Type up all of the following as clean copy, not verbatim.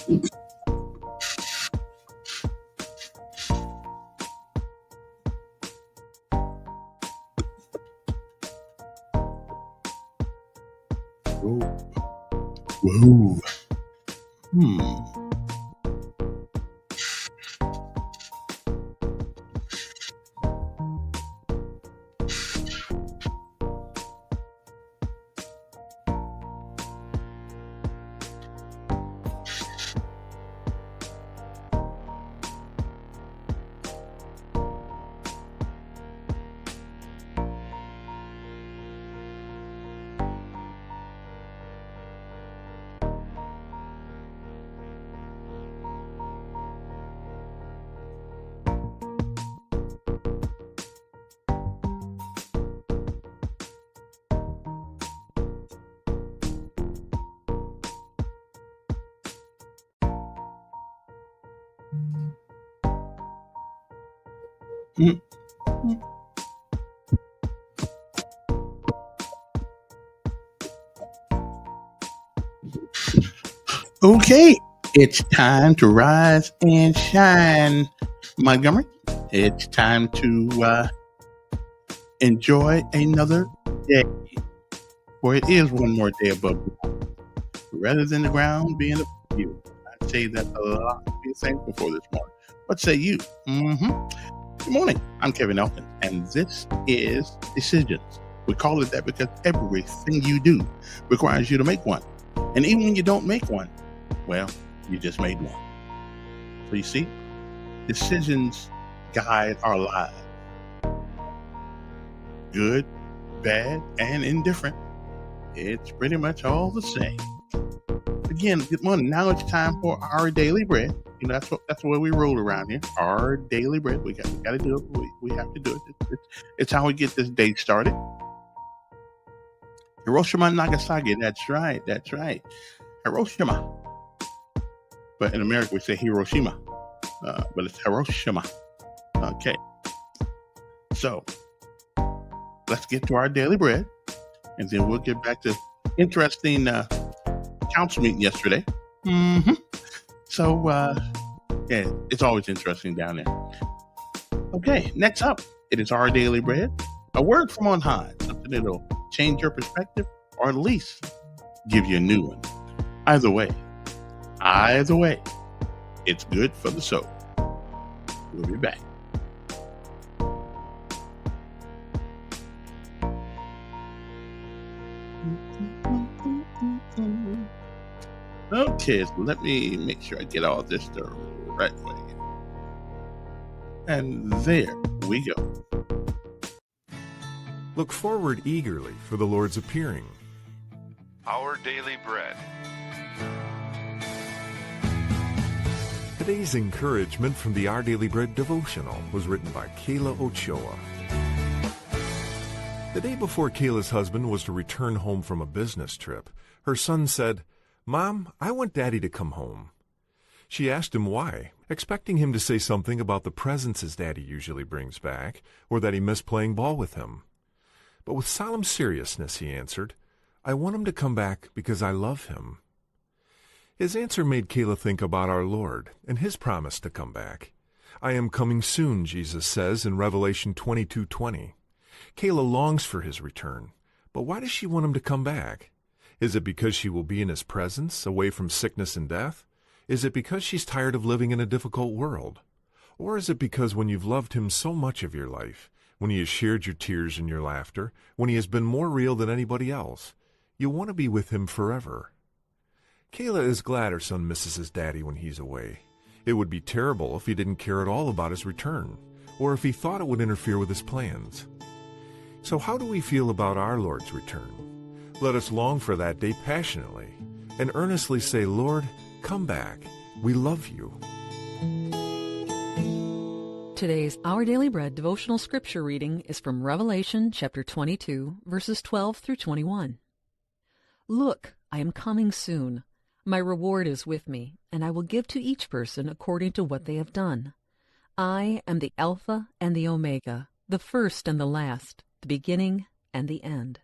Whoa. Whoa. Hmm. Mm. Okay, it's time to rise and shine, Montgomery. It's time to enjoy another day, for it is one more day above ground, rather than the ground being above you. I'd say that a lot to be thankful for this morning. What say you? Good morning. I'm Kevin Elkin, and this is Decisions. We call it that because everything you do requires you to make one. And even when you don't make one, well, you just made one. So you see, decisions guide our lives. Good, bad, and indifferent. It's pretty much all the same. Again, good morning. Now it's time for our daily bread. You know, that's the way we roll around here. Our daily bread. We got to do it. We have to do it. It's how we get this day started. Hiroshima and Nagasaki. That's right. Hiroshima. But in America we say Hiroshima. But it's Hiroshima. Okay. So let's get to our daily bread, and then we'll get back to interesting council meeting yesterday. So yeah, it's always interesting down there. Okay, next up, it is our daily bread. A word from on high, something that'll change your perspective, or at least give you a new one. Either way, it's good for the soul. We'll be back. Okay, so let me make sure I get all this the right way. And there we go. Look forward eagerly for the Lord's appearing. Our Daily Bread. Today's encouragement from the Our Daily Bread devotional was written by Kayla Ochoa. The day before Kayla's husband was to return home from a business trip, her son said, "Mom, I want Daddy to come home." She asked him why, expecting him to say something about the presents his daddy usually brings back, or that he missed playing ball with him. But with solemn seriousness he answered, "I want him to come back because I love him." His answer made Kayla think about our Lord and his promise to come back. "I am coming soon," Jesus says in Revelation 22:20. Kayla longs for his return, but why does she want him to come back? Is it because she will be in his presence, away from sickness and death? Is it because she's tired of living in a difficult world? Or is it because when you've loved him so much of your life, when he has shared your tears and your laughter, when he has been more real than anybody else, you want to be with him forever? Kayla is glad her son misses his daddy when he's away. It would be terrible if he didn't care at all about his return, or if he thought it would interfere with his plans. So how do we feel about our Lord's return? Let us long for that day passionately and earnestly say, "Lord, come back. We love you." Today's Our Daily Bread devotional scripture reading is from Revelation chapter 22, verses 12 through 21. Look, I am coming soon. My reward is with me, and I will give to each person according to what they have done. I am the Alpha and the Omega, the first and the last, the beginning and the end.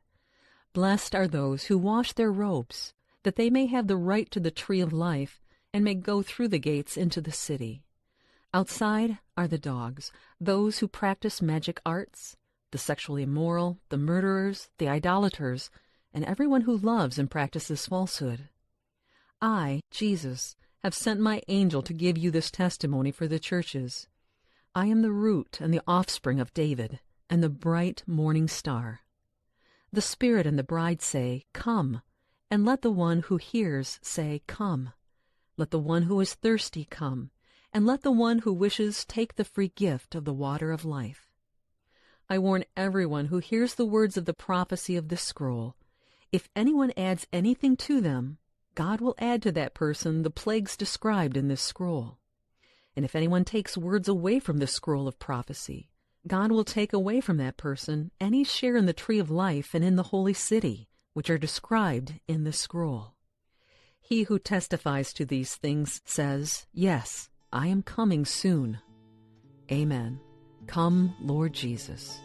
Blessed are those who wash their robes, that they may have the right to the tree of life and may go through the gates into the city. Outside are the dogs, those who practice magic arts, the sexually immoral, the murderers, the idolaters, and everyone who loves and practices falsehood. I, Jesus, have sent my angel to give you this testimony for the churches. I am the root and the offspring of David, and the bright morning star. The Spirit and the bride say, "Come," and let the one who hears say, "Come." Let the one who is thirsty come, and let the one who wishes take the free gift of the water of life. I warn everyone who hears the words of the prophecy of this scroll. If anyone adds anything to them, God will add to that person the plagues described in this scroll. And if anyone takes words away from the scroll of prophecy, God will take away from that person any share in the tree of life and in the holy city, which are described in this scroll. He who testifies to these things says, "Yes, I am coming soon." Amen. Come, Lord Jesus.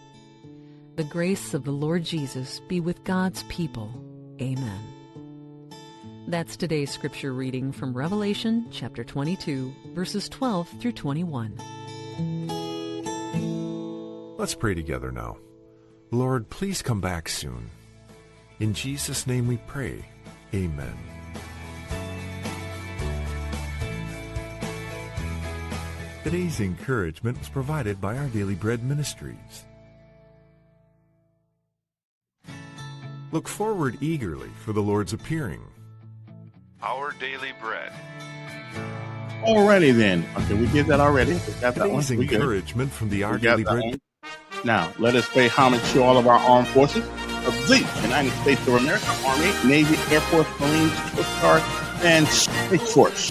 The grace of the Lord Jesus be with God's people. Amen. That's today's scripture reading from Revelation chapter 22, verses 12 through 21. Let's pray together now. Lord, please come back soon. In Jesus' name we pray. Amen. Today's encouragement was provided by Our Daily Bread Ministries. Look forward eagerly for the Lord's appearing. Our Daily Bread. Alrighty then. Okay, we did that already. We got that one. Today's We good. encouragement from the Our We got Daily that Bread. one. Now, let us pay homage to all of our armed forces of the United States of America, Army, Navy, Air Force, Marines, Coast Guard, and Space Force.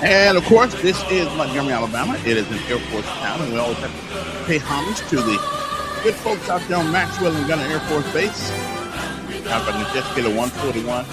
And of course, this is Montgomery, Alabama. It is an Air Force town, and we always have to pay homage to the good folks out there on Maxwell and Gunner Air Force Base. Now, if I can just get a 141.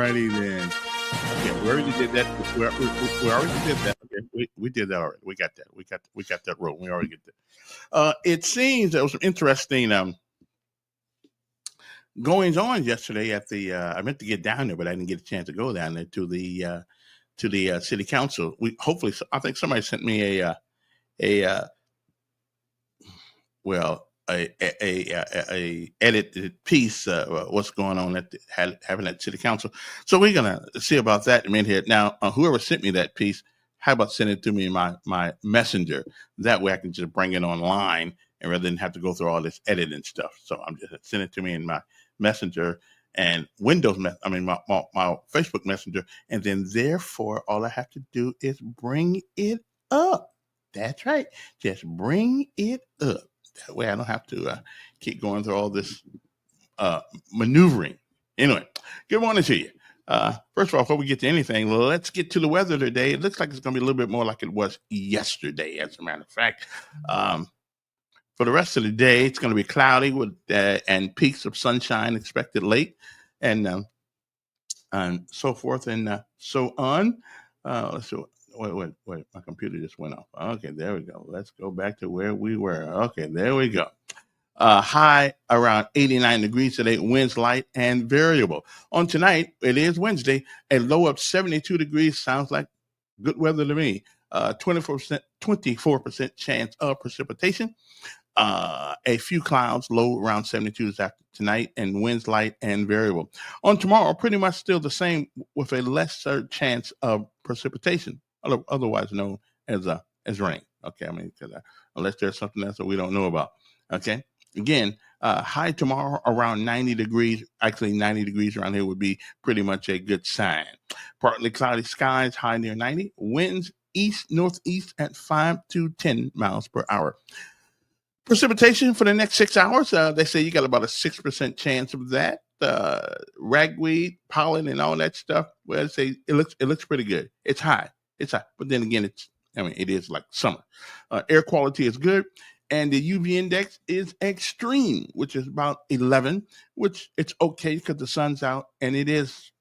righty then. Okay, we already did that. We already did that. Okay, we did that already. We got that. We got that roll. We already get that. It seems there was some interesting goings on yesterday at the. I meant to get down there, but I didn't get a chance to go down there to the city council. We hopefully, I think somebody sent me a well a edited piece what's going on at having at city council. So we're gonna see about that in a minute here. Now, whoever sent me that piece, how about send it to me in my messenger? That way I can just bring it online and rather than have to go through all this editing stuff. So I'm just send it to me in my messenger and Windows, my Facebook Messenger, and then therefore all I have to do is bring it up. That's right, just bring it up. That way I don't have to keep going through all this maneuvering. Anyway, good morning to you. First of all, before we get to anything, let's get to the weather today. It looks like it's going to be a little bit more like it was yesterday, as a matter of fact. For the rest of the day, it's going to be cloudy with and peaks of sunshine expected late, and so forth and so on. Let's see. Wait, my computer just went off. Okay, there we go. Let's go back to where we were. Okay, there we go. High around 89 degrees today, winds light and variable. On tonight, it is Wednesday, a low of 72 degrees. Sounds like good weather to me. 24% chance of precipitation. A few clouds, low around 72 this after tonight, and winds light and variable. On tomorrow, pretty much still the same with a lesser chance of precipitation, otherwise known as rain. Okay, unless there's something else that we don't know about. Okay, again, high tomorrow around 90 degrees. Actually, 90 degrees around here would be pretty much a good sign. Partly cloudy skies, high near 90. Winds east northeast at 5 to 10 miles per hour. Precipitation for the next 6 hours, they say you got about a 6% chance of that. Ragweed, pollen, and all that stuff. Well, say it looks pretty good. It's high, but then again, it is like summer. Air quality is good, and the UV index is extreme, which is about 11, which it's okay because the sun's out, and it is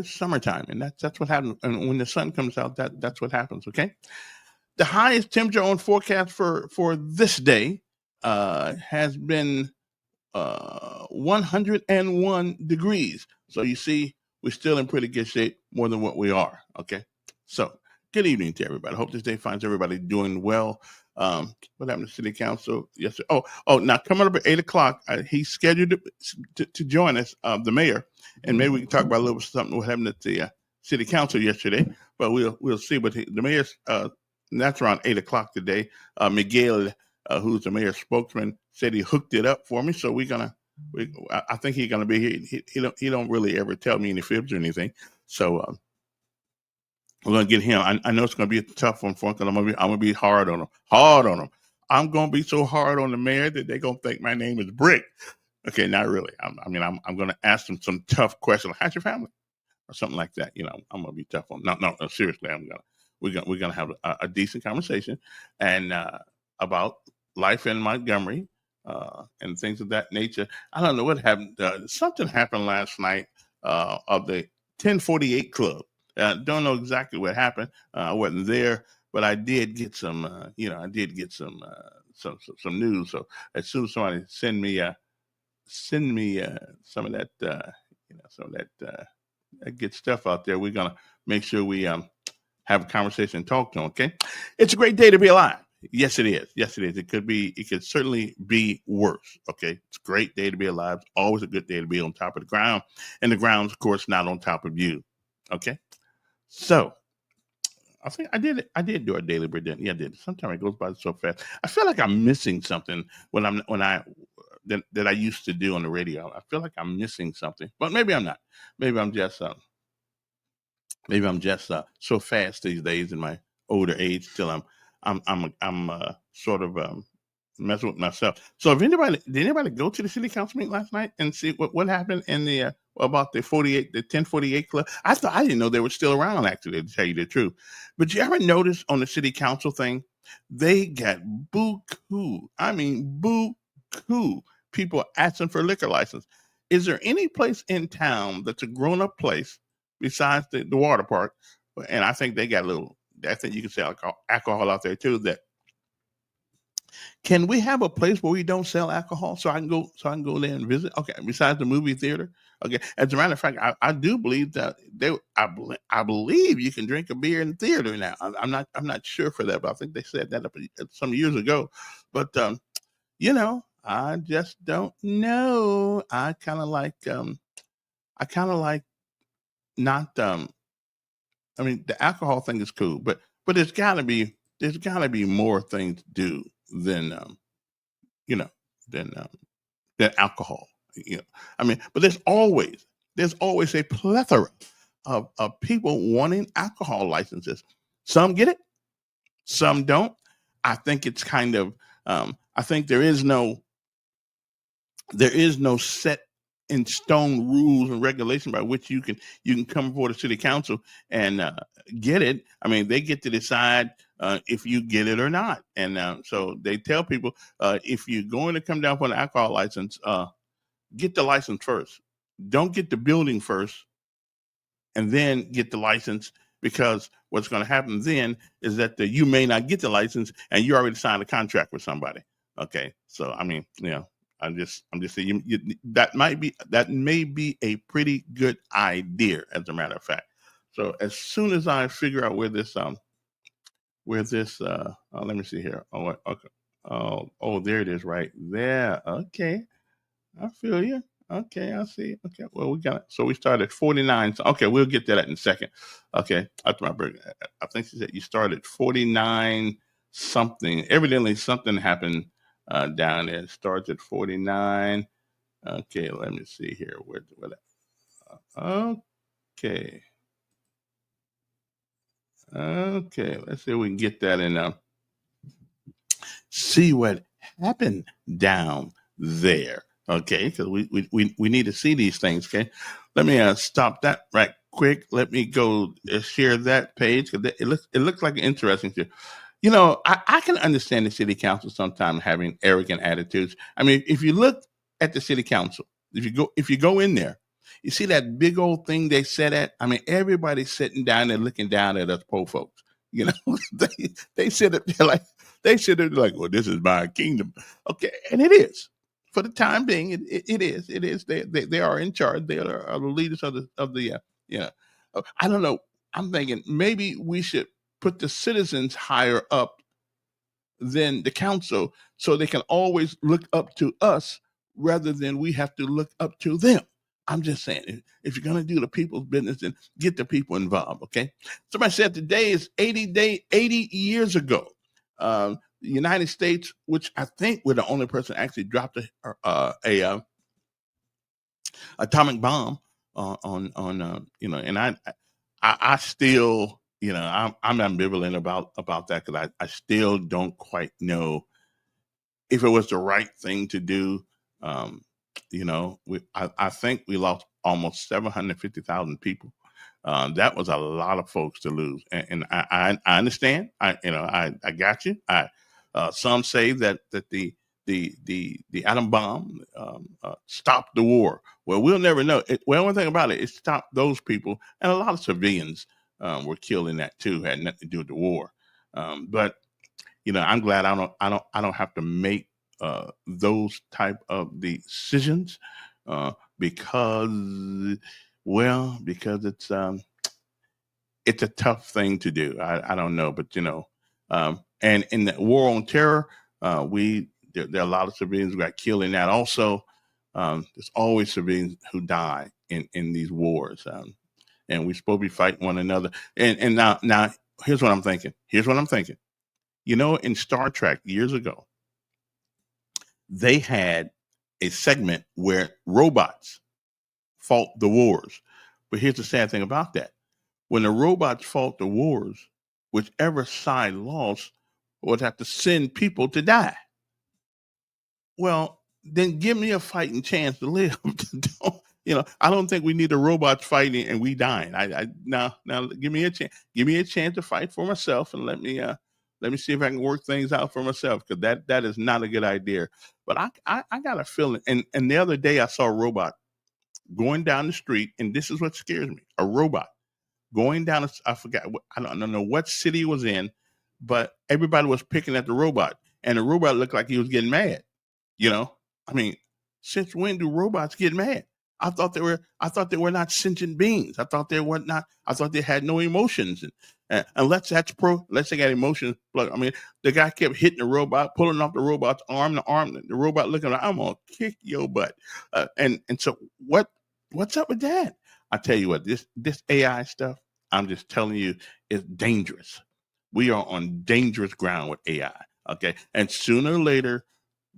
summertime, and that's what happens. And when the sun comes out, that's what happens. Okay. The highest temperature on forecast for this day has been 101 degrees. So you see, we're still in pretty good shape, more than what we are. Okay. So good evening to everybody. Hope this day finds everybody doing well. What happened to City Council yesterday? Oh, now coming up at 8:00, he's scheduled to join us, the mayor, and maybe we can talk about a little bit something what happened at the City Council yesterday. But we'll see. But the mayor's that's around 8:00 today. Miguel, who's the mayor's spokesman, said he hooked it up for me. So I think he's gonna be here. He don't really ever tell me any fibs or anything. So we're gonna get him. I know it's gonna be a tough one for him because I'm gonna be hard on him. I'm gonna be so hard on the mayor that they're gonna think my name is Brick. Okay, not really. I'm gonna ask them some tough questions. How's your family? Or something like that. I'm gonna be tough on. No, seriously, we're gonna have a decent conversation and about life in Montgomery and things of that nature. I don't know what happened. Something happened last night of the 1048 Club. Don't know exactly what happened. I wasn't there, but I did get some. Some news. So as soon as somebody send me some of that, that good stuff out there, we're gonna make sure we have a conversation and talk to them. Okay, it's a great day to be alive. Yes, it is. It could certainly be worse. Okay, it's a great day to be alive. It's always a good day to be on top of the ground, and the ground's of course not on top of you. Okay, so I think I did do a daily bread. Yeah, I did. Sometimes it goes by so fast. I feel like I'm missing something that I used to do on the radio. I feel like I'm missing something, but maybe I'm not. Maybe I'm just so fast these days in my older age till I'm sort of messing with myself. So did anybody go to the city council meeting last night and see what happened in the about the 1048 Club? I didn't know they were still around, actually, to tell you the truth. But you ever notice on the city council thing, they got buku. I mean buku people asking for liquor license. Is there any place in town that's a grown-up place besides the water park? And I think they got a little. I think you can sell alcohol out there too. That can we have a place where we don't sell alcohol so I can go there and visit? Okay, besides the movie theater. Okay, as a matter of fact, I do believe that I believe you can drink a beer in the theater now. I'm not sure for that, but I think they said that up some years ago. But I just don't know. I kind of like not. I mean, the alcohol thing is cool, but there's gotta be more things to do than you know than alcohol. I mean, but there's always a plethora of people wanting alcohol licenses. Some get it, some don't. I think it's kind of I think there is no set in stone rules and regulation by which you can come before the city council and get it. I mean, they get to decide if you get it or not, and so they tell people if you're going to come down for an alcohol license, get the license first. Don't get the building first and then get the license, because what's going to happen then is that you may not get the license and you already signed a contract with somebody. Okay, so I mean, I'm just saying that may be a pretty good idea, as a matter of fact. So as soon as I figure out where this let me see here. Oh, okay. Oh, there it is, right there. Okay, I feel you. Okay, I see. Okay, well, we got it. So we started 49. So, okay, we'll get to that in a second. Okay, after my break, I think she said you started 49 something. Evidently, something happened down there. It starts at 49. Okay, let me see here. Okay. Okay, let's see if we can get that in. See what happened down there. Okay, because we need to see these things. Okay, let me stop that right quick. Let me go share that page, because it looks like an interesting thing. I can understand the city council sometimes having arrogant attitudes. I mean, if you look at the city council, if you go in there, you see that big old thing they sit at. I mean, everybody's sitting down there looking down at us poor folks. They sit up there like, well, this is my kingdom. Okay, and it is. For the time being, it is. It is. They are in charge. They are the leaders of the I don't know. I'm thinking maybe we should put the citizens higher up than the council, so they can always look up to us rather than we have to look up to them. I'm just saying, if you're going to do the people's business, then get the people involved. Okay. Somebody said today is 80 years ago. The United States, which I think we're the only person actually dropped a atomic bomb on and I still, I'm ambivalent about that, because I still don't quite know if it was the right thing to do. I think we lost almost 750,000 people. That was a lot of folks to lose, and I understand. I got you. Some say that the atom bomb stopped the war. Well, we'll never know. One thing about it stopped those people, and a lot of civilians were killed in that too. Had nothing to do with the war. But I'm glad I don't have to make those type of decisions because it's a tough thing to do. I don't know, but and in the war on terror, there are a lot of civilians who got killed in that. Also, there's always civilians who die in these wars, and we're supposed to be fighting one another. And now here's what I'm thinking. In Star Trek years ago, they had a segment where robots fought the wars. But here's the sad thing about that. When the robots fought the wars, whichever side lost would have to send people to die. Well, then give me a fighting chance to live. I don't think we need the robots fighting and we dying. Now give me a chance. Give me a chance to fight for myself, and let me Let me see if I can work things out for myself, because that is not a good idea. But I got a feeling. And the other day I saw a robot going down the street, and this is what scares me: a robot going down. I forgot. I don't know what city it was in, but everybody was picking at the robot, and the robot looked like he was getting mad. You know, I mean, since when do robots get mad? I thought they were not sentient beings. I thought they were not. I thought they had no emotions. And unless unless they got emotions. Look, I mean, the guy kept hitting the robot, pulling off the robot's arm. The robot looking like, I'm gonna kick your butt. And so what's up with that? I tell you what, this AI stuff, I'm just telling you, is dangerous. We are on dangerous ground with AI. Okay, and sooner or later,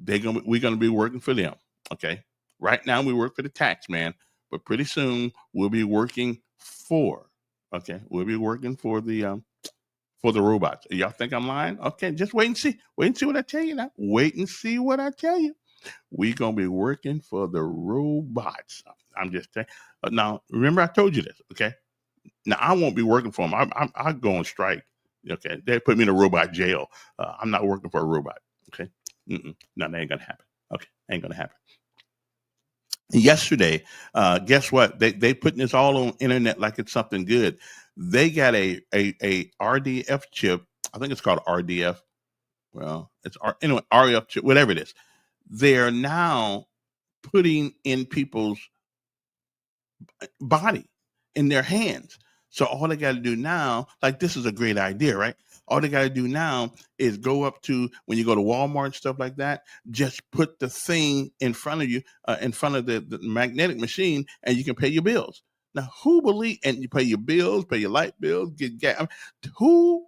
we're gonna be working for them. Okay, right now we work for the tax man, but pretty soon we'll be working for. Okay, we'll be working for the robots. Y'all think I'm lying? Okay, just wait and see. Wait and see what I tell you now. Wait and see what I tell you. We're gonna be working for the robots. I'm just saying. Now, remember I told you this. Okay, now I won't be working for them. I go on strike. Okay, they put me in a robot jail. I'm not working for a robot. Okay, no, that ain't gonna happen. Okay, ain't gonna happen. Yesterday, guess what? They putting this all on internet like it's something good. They got a RDF chip. I think it's called RDF. Well, anyway, RF chip, whatever it is. They're now putting in people's body, in their hands. So all they got to do now, like, this is a great idea, right? All they got to do now is go up to, when you go to Walmart and stuff like that, just put the thing in front of you, in front of the magnetic machine, and you can pay your bills. Now, who believe, and you pay your bills, pay your light bills, get gas. I mean, who?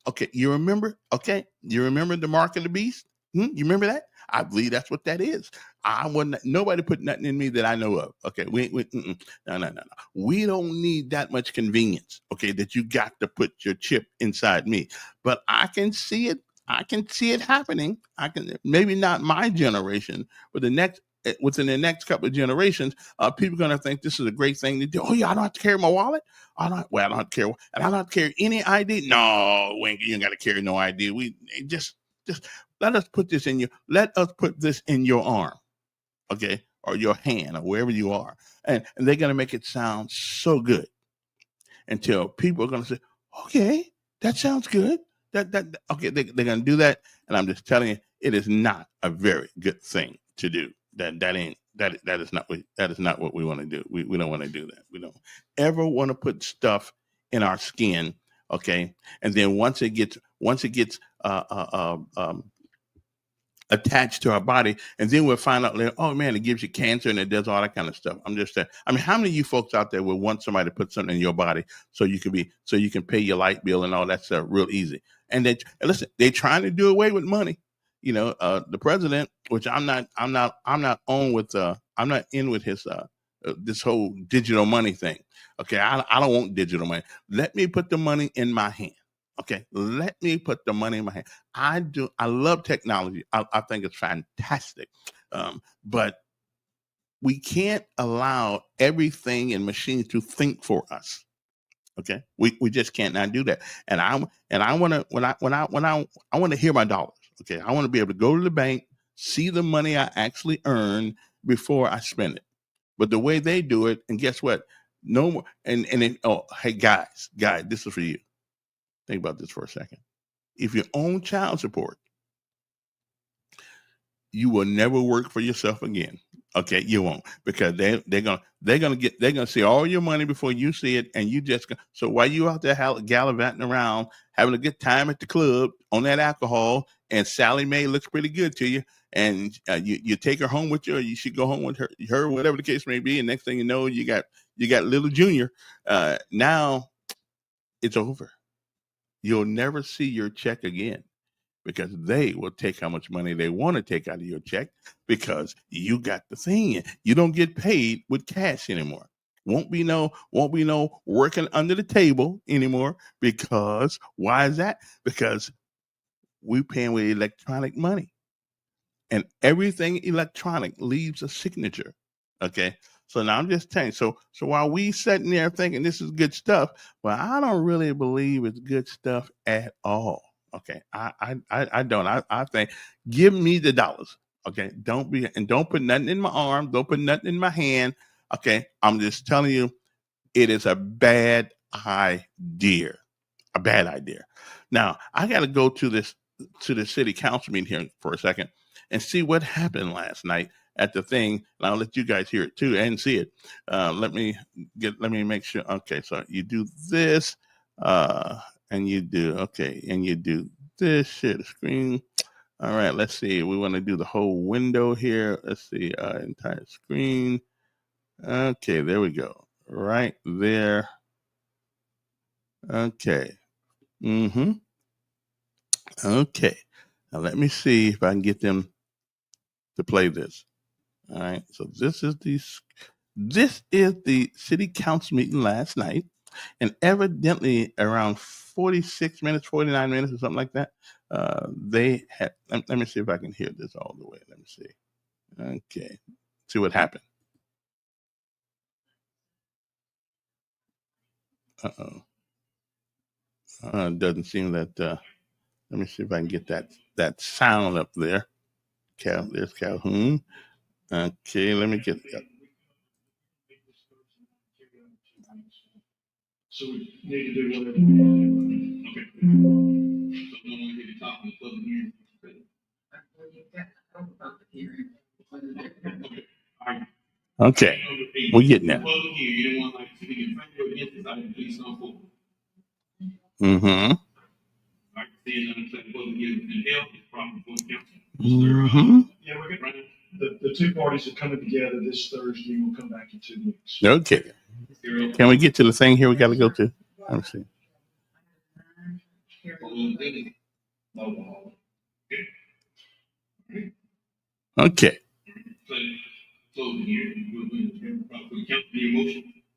Okay, you remember? Okay, you remember the mark of the beast? You remember that? I believe that's what that is. I wouldn't. Nobody put nothing in me that I know of. Okay, no. We don't need that much convenience. Okay, that you got to put your chip inside me. But I can see it. I can see it happening. I can, maybe not my generation, but within the next couple of generations, people are going to think this is a great thing to do. Oh yeah, I don't have to carry my wallet. I don't have to carry, and I don't have to carry any ID. No, Winky, you ain't got to carry no ID. We just let us put this in you. Let us put this in your arm, okay, or your hand, or wherever you are, and they're going to make it sound so good until people are going to say, okay, that sounds good. Okay, they're going to do that, and I'm just telling you, it is not a very good thing to do. That is not what we want to do. We don't want to do that. We don't ever want to put stuff in our skin, okay, and then once it gets attached to our body, and then we'll find out later, oh man, it gives you cancer and it does all that kind of stuff. I'm just saying. I mean, how many of you folks out there would want somebody to put something in your body so you can pay your light bill and all that stuff real easy? And listen, they're trying to do away with money. You know, the president, which I'm not on with. I'm not in with his this whole digital money thing. Okay, I don't want digital money. Let me put the money in my hand. Okay, let me put the money in my hand. I do. I love technology. I think it's fantastic, but we can't allow everything in machines to think for us. Okay, we just can't not do that. And I want to I want to hear my dollars. Okay, I want to be able to go to the bank, see the money I actually earn before I spend it. But the way they do it, and guess what? No more. Oh, hey guys, this is for you. Think about this for a second. If you own child support, you will never work for yourself again. Okay, you won't, because they're gonna see all your money before you see it, and you just so while you out there gallivanting around having a good time at the club on that alcohol, and Sally Mae looks pretty good to you, and you take her home with you, or you should go home with her, whatever the case may be, and next thing you know, you got little Junior. Now it's over. You'll never see your check again, because they will take how much money they want to take out of your check, because you got the thing. You don't get paid with cash anymore. Won't be no working under the table anymore, because why is that? Because we paying with electronic money, and everything electronic leaves a signature. Okay. So now I'm just saying, so while we sitting there thinking this is good stuff, well, I don't really believe it's good stuff at all. Okay, I don't. I think give me the dollars. Okay, don't put nothing in my arm. Don't put nothing in my hand. Okay, I'm just telling you, it is a bad idea. A bad idea. Now I got to go to the city council meeting here for a second and see what happened last night at the thing. And I'll let you guys hear it too and see it. Let me make sure. Okay, so you do this, and you do this. Share the screen. All right, let's see. We want to do the whole window here. Let's see, entire screen. Okay, there we go. Right there. Okay. Mm-hmm. Okay. Now let me see if I can get them to play this. All right. So this is the city council meeting last night, and evidently around 46 minutes, 49 minutes, or something like that. They had. Let me see if I can hear this all the way. Let me see. Okay. See what happened. Uh-oh. Doesn't seem that. Let me see if I can get that sound up there. There's Calhoun. Okay, let me get. So we need to do whatever. Okay. So no one can talk in the public hearing. Okay, we're getting there. Mm-hmm. Mm-hmm. Yeah, we're good. The two parties are coming together this Thursday. We'll come back in 2 weeks. Okay. Can we get to the thing here we got to go to? Let me see. Okay.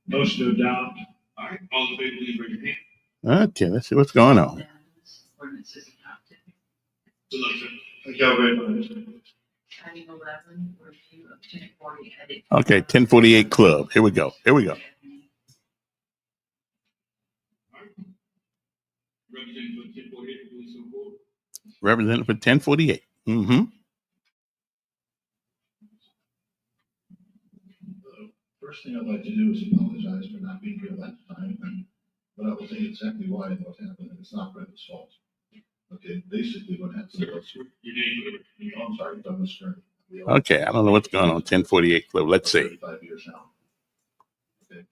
Motion to adopt. All right, all in favor, please raise your hand. Okay, let's see what's going on. Thank y'all very much. Okay, 1048 Club. Here we go. Representative for 1048. Mm-hmm. First thing I'd like to do is apologize for not being here last time, but I will tell you exactly why and what happened, and it's not Brenda's fault. Okay, basically what happened was, I'm sorry, Douglas Stern. Okay, I don't know what's going on. 1048 Club. Let's see. 35 years now. Okay,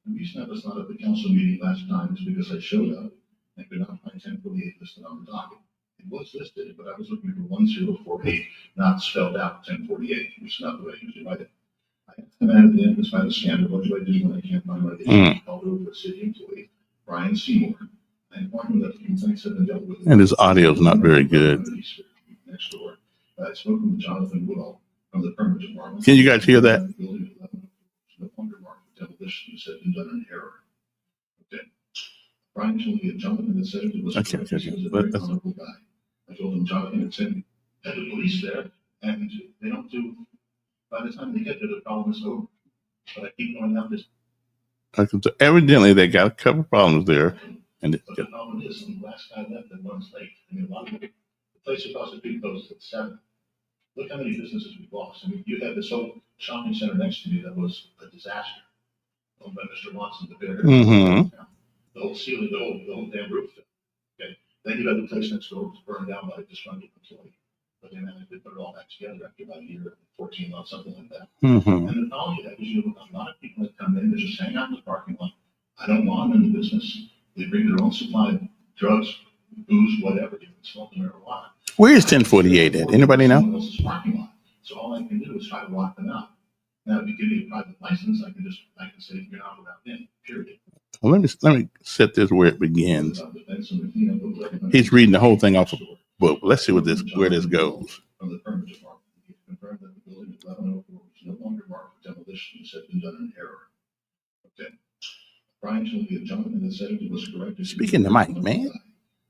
the reason I was not at the council meeting last time is because I showed up and could not find 1048 listed on the docket. It was listed, but I was looking for 1048, not spelled out 1048, which is not the way I usually write it. I asked the man at the end, despite the scandal, what do I do when I can't find my issue? Called over a city employee, Brian Seymour. I informed him that the complaints had been dealt with. And his audio is not very good. Next door. I had spoken with Jonathan Woodall from the permit department. Can you guys hear that? The wonder mark demolition had been done in error. Okay. Brian told me that Jonathan had said it was correct. He was a very honorable guy. I told him Jonathan had said had the police there, and they don't do. By the time they get there, the problem is over. But I keep going out this. So evidently, they got a couple problems there. And but the problem is, the last guy left at 1 late. I mean, a lot of the place across the street closed at 7. Look how many businesses we've lost. I mean, you had this whole shopping center next to me that was a disaster. Owned by Mr. Watson, the bear. Mm-hmm. The whole ceiling, the whole damn roof. Okay. Then you had the place next door was burned down by a disgruntled employee. But they managed to put it all back together after about a year, 14 months, something like that. Mm-hmm. And the problem with that is you have a lot of people that come in and just hang out in the parking lot. I don't want them in the business. They bring their own supply of drugs, booze, whatever. You can smoke marijuana. Where is 1048 at? Anybody know? Parking lot. So all I can do is try to lock them out. Now, if you give me a private license, I can say you're not allowed in. Period. Well, let me set this where it begins. He's reading the whole thing off of a book. Let's see where this goes. From the permit department, he confirmed that the building at 1104 was no longer marked for demolition. It had been done in error. Okay. Brian told me that Jonathan had said it was correct. Speaking to Mike, man.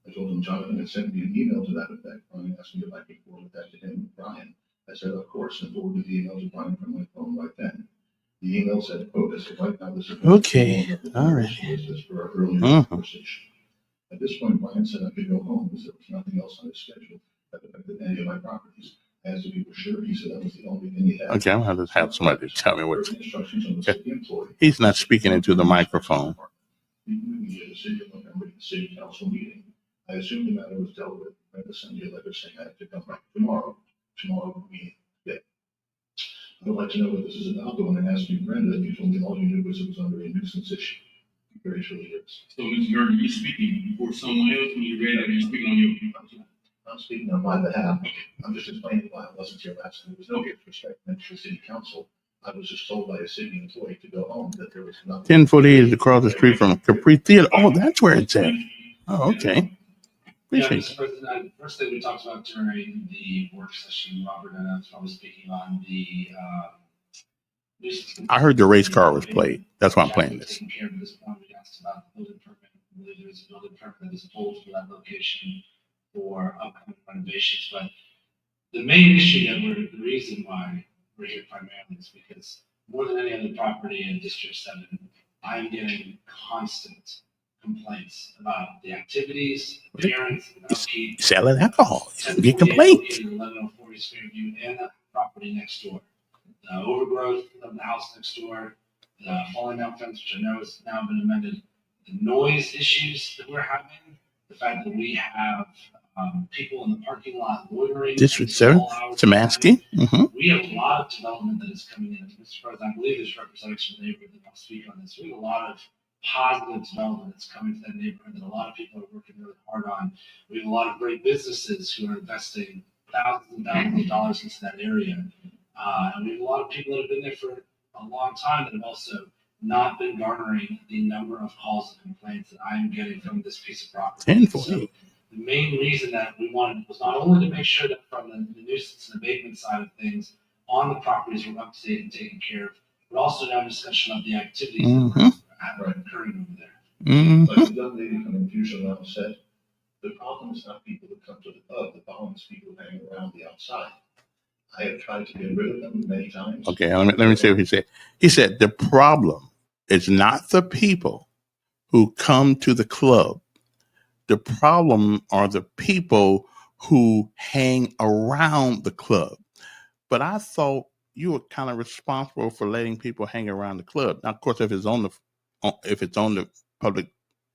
I told him Jonathan had sent me an email to that effect. Brian asked me if I could forward that to him. Brian, I said, of course, and forwarded the email to Brian from my phone right then. The email said, quote, as of right now, this is okay. All right. For our earlier conversation. At this point, Brian said I could go home because there was nothing else on his schedule that affected any of my properties. As to be for sure, he said that was the only thing he had. Okay, I'm going to have somebody to tell me what. Instructions on the city employee. He's not speaking into the microphone. The city of Montgomery, the city council meeting. I assumed the matter was dealt with. I had to send you a letter saying I have to come back tomorrow. Tomorrow meeting. Yeah. I would like to know what this is about. The one I asked you, Brenda, you told me all you knew was it was under a nuisance issue. Very truly is. So, Mr. Gardner, you're speaking for someone else when you read that, you're speaking on your behalf. I'm speaking on my behalf. I'm just explaining why I wasn't here last time. There was no disrespect meant to the city council. I was just told by a city employee to go home that there was nothing. 1048 is across the street from Capri Theater. Oh, that's where it's at. Oh, okay. Yeah, Appreciate Mr. President, first thing we talked about during the work session, Robert and I was probably speaking on the nuisance. I heard the race car was played. That's why I'm playing this. Taken care of at this point. We asked about the building permit. I believe there's a building permit that is pulled for that location for upcoming renovations. But the main issue the reason why we're here primarily is because more than any other property in District 7, I'm getting constant complaints about the activities, appearance, and upkeep. Selling alcohol. Get complaints. 1104 East Fairview and the property next door. The overgrowth of the house next door, the falling down fence, which I know has now been amended, the noise issues that we're having, the fact that we have people in the parking lot loitering. District 7, Samansky. We have a lot of development that is coming in. Mr. President, I believe there's representatives from the neighborhood that will speak on this. We have a lot of positive development that's coming to that neighborhood that a lot of people are working really hard on. We have a lot of great businesses who are investing thousands and thousands of dollars into that area. And we have a lot of people that have been there for a long time that have also not been garnering the number of calls and complaints that I am getting from this piece of property. 1048. The main reason that we wanted was not only to make sure that from the nuisance and abatement side of things on the properties were up to date and taken care of, but also to have a discussion of the activities that are occurring over there. Like the young lady from Infusion Lounge said, the problem is not people that come to the pub, the problem is people hanging around the outside. I have tried to get rid of them many times. Okay, let me see what he said. He said the problem is not the people who come to the club. The problem are the people who hang around the club. But I thought you were kind of responsible for letting people hang around the club. Now, of course, if it's on the public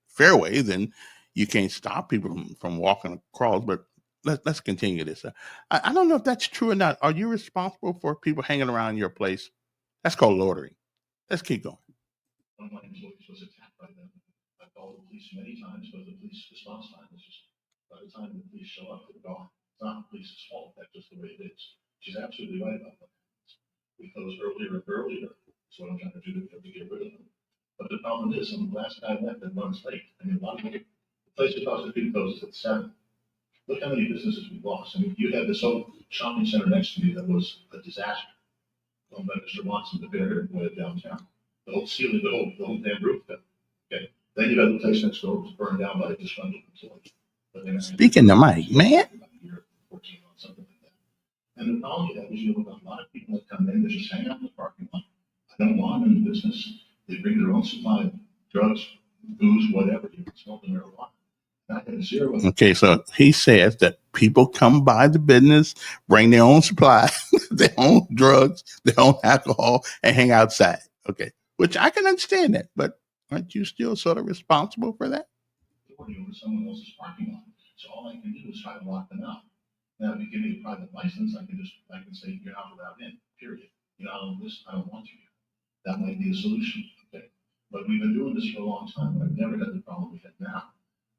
fairway, then you can't stop people from walking across. But let's continue this. I don't know if that's true or not. Are you responsible for people hanging around your place? That's called loitering. Let's keep going. One of my employees was attacked by them. I called the police many times, but the police response time was just, by the time the police show up, they're gone. It's not the police's fault. That's just the way it is. She's absolutely right about that. We close earlier and earlier. That's what I'm trying to do to get rid of them. But the problem is, I'm the last guy left that runs late. I mean, a lot of people, the place across the street closes at 7. Look how many businesses we've lost. I mean, you had this whole shopping center next to me that was a disaster. Owned by Mr. Watson, the bear way downtown. The whole ceiling, the whole damn roof fell. Okay. Then you got the place next door was burned down by a disgruntled employee. Speaking to Mike, man. 14 months, something like that. And the problem with that is you have a lot of people that come in that just hang out in the parking lot. I don't want them in the business. They bring their own supply of drugs, booze, whatever. You can smoke in marijuana. Okay, so he says that people come by the business, bring their own supply, their own drugs, their own alcohol, and hang outside. Okay, which I can understand that, but aren't you still sort of responsible for that? Over someone else's parking lot. So all I can do is try to lock them out. Now, if you give me a private license, I can say you're not allowed in. Period. You're not on this. I don't want you here. That might be a solution. Okay, but we've been doing this for a long time, and I've never had the problem we have now.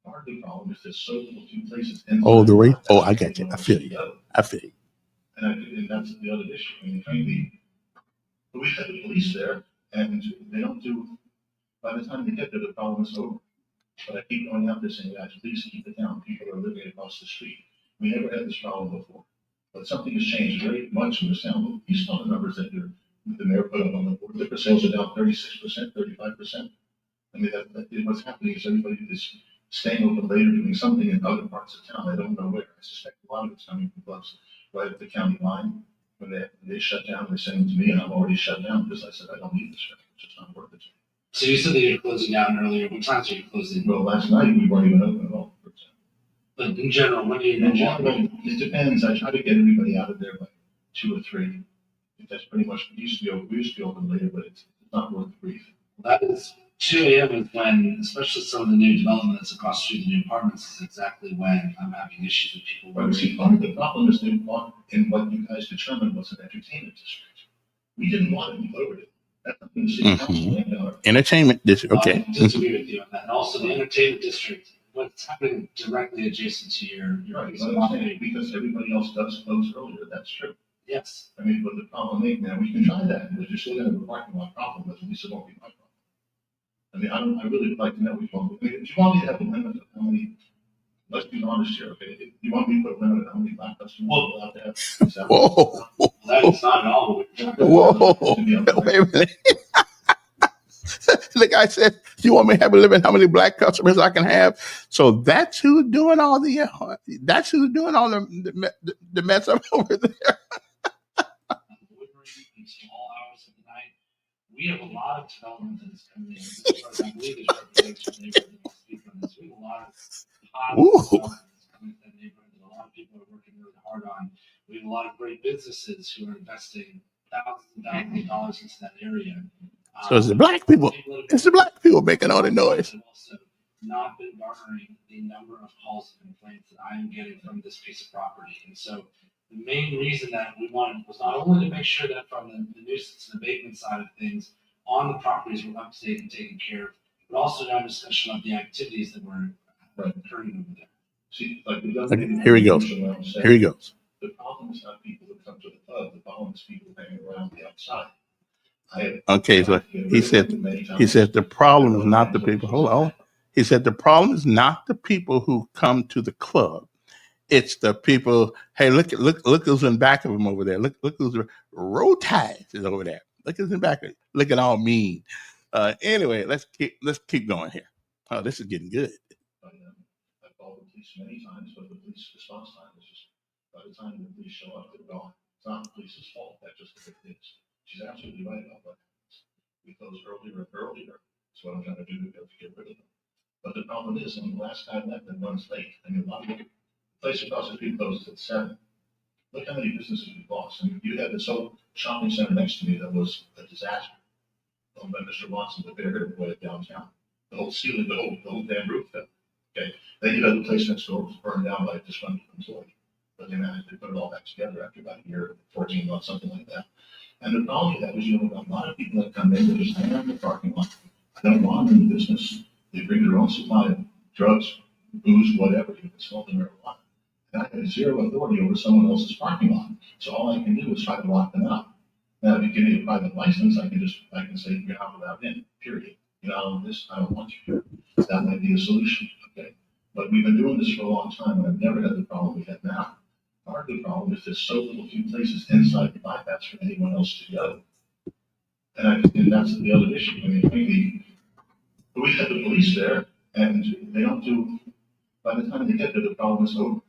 Part of the problem is there's so little two places. The rate. Oh, I got you. I feel you. And that's the other issue. I mean, we had the police there, and they don't do. By the time they get there, the problem is over. But I keep going out there saying, guys, please keep it down. People are living across the street. We never had this problem before, but something has changed very much in this town. You saw the numbers that the mayor put up on the board. Liquor sales are down 36%, 35%. I mean, what's happening is everybody is staying open later, doing something in other parts of town. I don't know where. I suspect a lot of it's coming from clubs right at the county line. When they shut down, they send them to me, and I'm already shut down because I said I don't need this. It's just not worth it. So you said that you're closing down earlier. What times are you closing? Well, last night we weren't even open at all, for example. But in general, when do you In general, it depends. I try to get everybody out of there by 2 or 3. That's pretty much, we used to be open later, but it's not worth the grief. That is 2 a.m. is when, especially some of the new developments across the street, the new apartments, is exactly when I'm having issues with people. But see, part of the problem is in what you guys determined was an entertainment district. We didn't want it, we lowered it. That's something the city council went down. Entertainment district. Okay. I disagree with you on that. And also the entertainment district, what's happening directly adjacent to your Right, but I'm saying, because everybody else does close earlier, that's true. Yes. I mean, but the problem is, now we can try that, but you're still gonna have a parking lot problem, but at least it won't be my problem. I mean, I really would like to know which one. I mean, if you want me to have a limit of how many, let's be honest here, okay? If you want me to put a limit of how many black customers we're allowed to have? Is that Whoa. That is not at all what we're talking Whoa. Wait a minute. The guy said, "You want me to have a limit? How many black customers I can have?" So that's who's doing all the the mess up over there. All hours of the night. We have a lot of development that is coming in. I believe there's representatives from the neighborhood that will speak on this. We have a lot of positive development that's coming to that neighborhood that a lot of people are working really hard on. We have a lot of great businesses who are investing thousands and thousands of dollars into that area. So it's the black people. It's the black people making all the noise. I've also not been garnering the number of calls and complaints that I am getting from this piece of property. And so the main reason that we wanted was not only to make sure that from the nuisance and abatement side of things on the properties were up to date and taken care of, but also to have a discussion of the activities that were occurring over there. See, like here he goes. Here he goes. The problem is not people that come to the club. The problem is people hanging around the outside. Okay, so he said the problem is not the people. Hold on. He said the problem is not the people who come to the club. It's the people. Hey, look who's in back of him over there. Look who's roll ties is over there. Look who's in back of him. Looking all mean. Anyway, let's keep going here. Oh, this is getting good. I've called the police many times, but the police response time is just by the time the police show up, they're gone. It's not the police's fault. That's just the way it is. She's absolutely right about what happens. We close earlier and earlier. That's what I'm trying to do to get rid of them. But the problem is, when the last guy left and runs late, I mean, a lot of the place across the street closes at 7. Look how many businesses we've lost. I mean, you had this old shopping center next to me that was a disaster. Owned by Mr. Watson, the bear way downtown. The whole ceiling, the whole damn roof fell. Okay. Then you had the place next door was burned down by a disgruntled employee. But they managed to put it all back together after about a year, 14 months, something like that. And the problem with that was, a lot of people that come in, they just hang out in the parking lot. I don't want them in the business. They bring their own supply of drugs, booze, whatever, you can smoke marijuana. And I have zero authority over someone else's parking lot. So all I can do is try to lock them out. Now, if you give me a private license, I can say you're not allowed in, period. You're not on this, I don't want you here. That might be a solution, okay? But we've been doing this for a long time, and I've never had the problem we have now. Part of the problem is there's so little few places inside the bypass for anyone else to go. And that's the other issue. I mean, we have the police there, and they don't do, by the time they get there, the problem is over.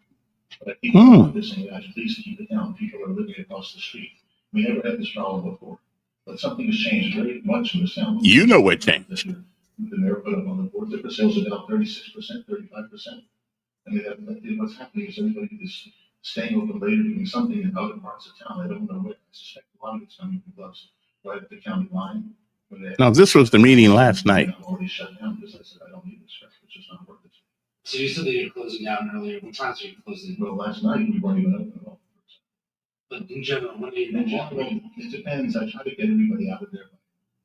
But I keep on this saying, guys, please keep it down. People are living across the street. We never had this problem before. But something has changed very much in the town. You know what changed. The mayor put up on the board, liquor sales are down 36%, 35%. I mean, what's happening is everybody is staying open later, doing something in other parts of town. I don't know where. I suspect a lot of it's coming from clubs right at the county line. Now, this was the meeting last night. I'm already shut down because I said I don't need this stuff. It's just not worth it. So you said that you're closing down earlier. What times are you closing? Well, last night we weren't even open at all. But in general, when are you? In general, it depends. I try to get everybody out of there by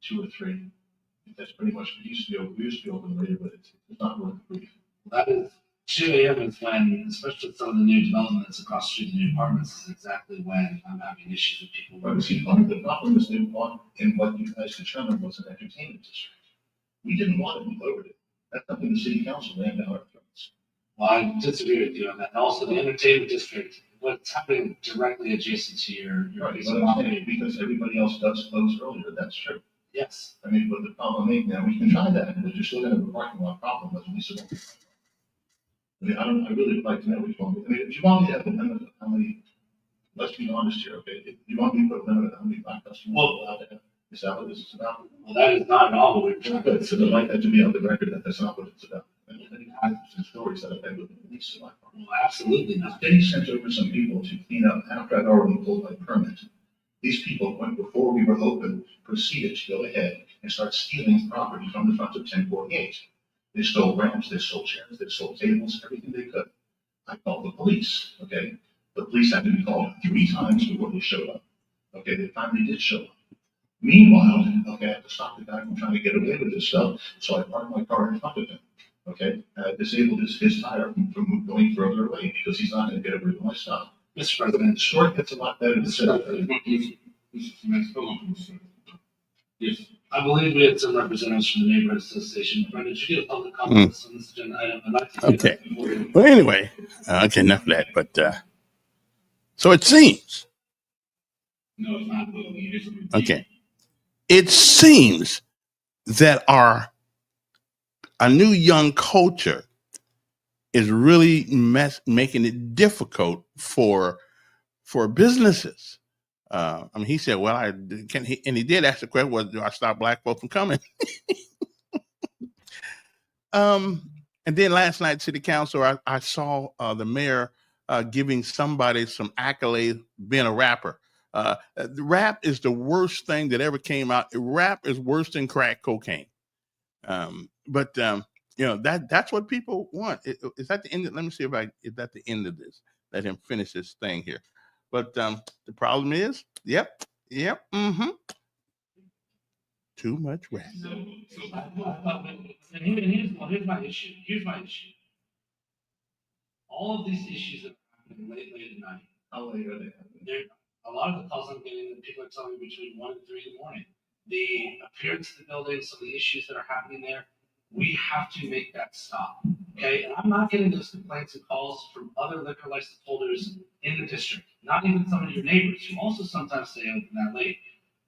2 or 3. That's pretty much we used to be open later, but it's not worth the grief. That is 2 a.m. is when, especially some of the new developments across the street, the new apartments, is exactly when I'm having issues with people. But see, part of the problem is they want in what you guys determined was an entertainment district. We didn't want it, we lowered it. That's something the city council ran down our throats. Well, I disagree with you on that. And also the entertainment district, what's happening directly adjacent to your right, piece of property. Because everybody else does close earlier, that's true. Yes. I mean, but the problem is now we can try that, but you're still gonna have a parking lot problem, but at least it won't be. I mean, I really would like to know which one. I mean, if you want me to have a limit of how many, let's be honest here, okay? If you want me to put a limit of how many black customers we're allowed to have? Is that what this is about? Well, that is not at all what we're trying to Good, so I'd like that to be on the record that that's not what it's about. And any items and stories that have been with the police in my part. Well, absolutely not. Then he sent over some people to clean up after I'd already pulled my permit. These people, went before we were open, proceeded to go ahead and start stealing property from the front of 1048. They stole ramps, they stole chairs, they stole tables, everything they could. I called the police, okay? The police had to be called 3 times before they showed up. Okay, they finally did show up. Meanwhile, okay, I had to stop the guy from trying to get away with this stuff, so I parked my car in front of him. Okay, I disabled his tire from going further away because he's not going to get away with my stuff. Mr. President, The story gets a lot better than said. Yes. I believe we had some representatives from the neighborhood association. Brenda, did you get a public comment on this agenda item? I'd like to. Okay. Well, anyway, okay, enough of that. But so it seems. No, it's not. Okay. It seems that a new young culture is really making it difficult for businesses. I mean, he said, "Well, and he did ask the question: "Was do I stop black folks from coming?" And then last night, City Council, I saw the mayor giving somebody some accolades being a rapper. The rap is the worst thing that ever came out. Rap is worse than crack cocaine. But that's what people want. Is that the end? Let me see is that the end of this? Let him finish this thing here. But the problem is, yep, too much rap. And here's my issue. All of these issues that are happening late at night. How late are they? A lot of the calls I'm getting, people are telling me between 1 and 3 in the morning. The appearance of the building, some of the issues that are happening there, we have to make that stop. Okay, and I'm not getting those complaints and calls from other liquor license holders in the district, not even some of your neighbors who also sometimes stay open that late.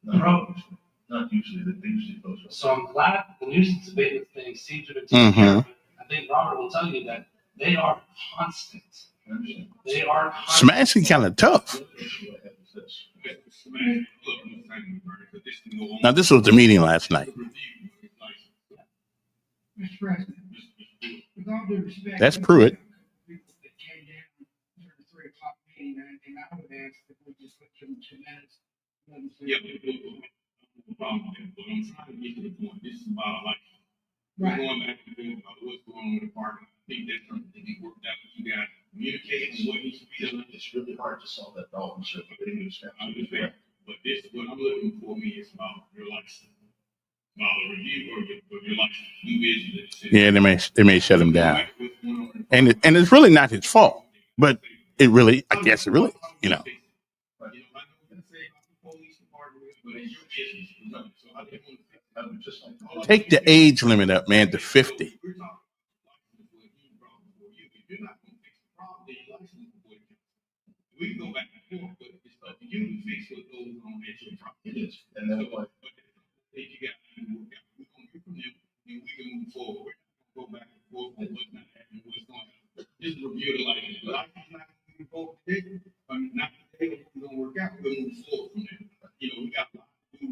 Not usually. They usually close. So I'm glad the nuisance abatement thing seems to have been taken care of. I think Robert will tell you that they are constant. They are constant. Smashing kind of tough. Now, this was the meeting last night. Mr. President, with all due respect. That's Pruitt. People that came down for the 3 o'clock meeting, and I would ask that we just let them 2 minutes. Yeah, no problem with that, but I'm trying to get to the point. This is about life. Right. We're going back and forth about what's going on with the park. I think that's something that we worked out. You got communicating what needs to be done. It's really hard to solve that problem, sir. I understand. But this, what I'm looking for me is about your license. About a review or your license. New business. Yeah, they may shut him down, and it's really not his fault. But it really, I guess it really, Take the age limit up, man, to 50. We can go back and forth, but it's up to you to fix what goes on at your property. It is, and that's why. If you got to work out, we're going to get from them, and we can move forward. Go back and forth on what's not happening, what's going on. Just review the license. The license not moving forward today. I mean, not today, it's going to work out. We're going to move forward from there. We got to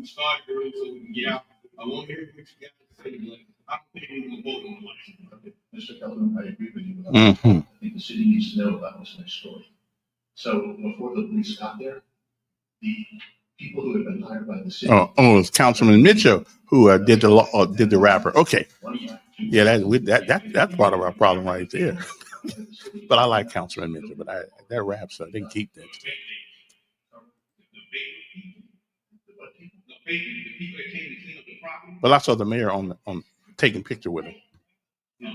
start early so we can get out. I want to hear what you got to say, but I don't think we're going to vote on the license. Okay. Mr. Kellerman, I agree with you. I think the city needs to know about this next story. So before the police got there, the people who had been hired by the city. Oh, it's Councilman Mitchell who did the rapper. Okay, yeah, that's part of our problem right there. But I like Councilman Mitchell, but that rap stuff, they keep that. Well, I saw the mayor on taking picture with him. Yes,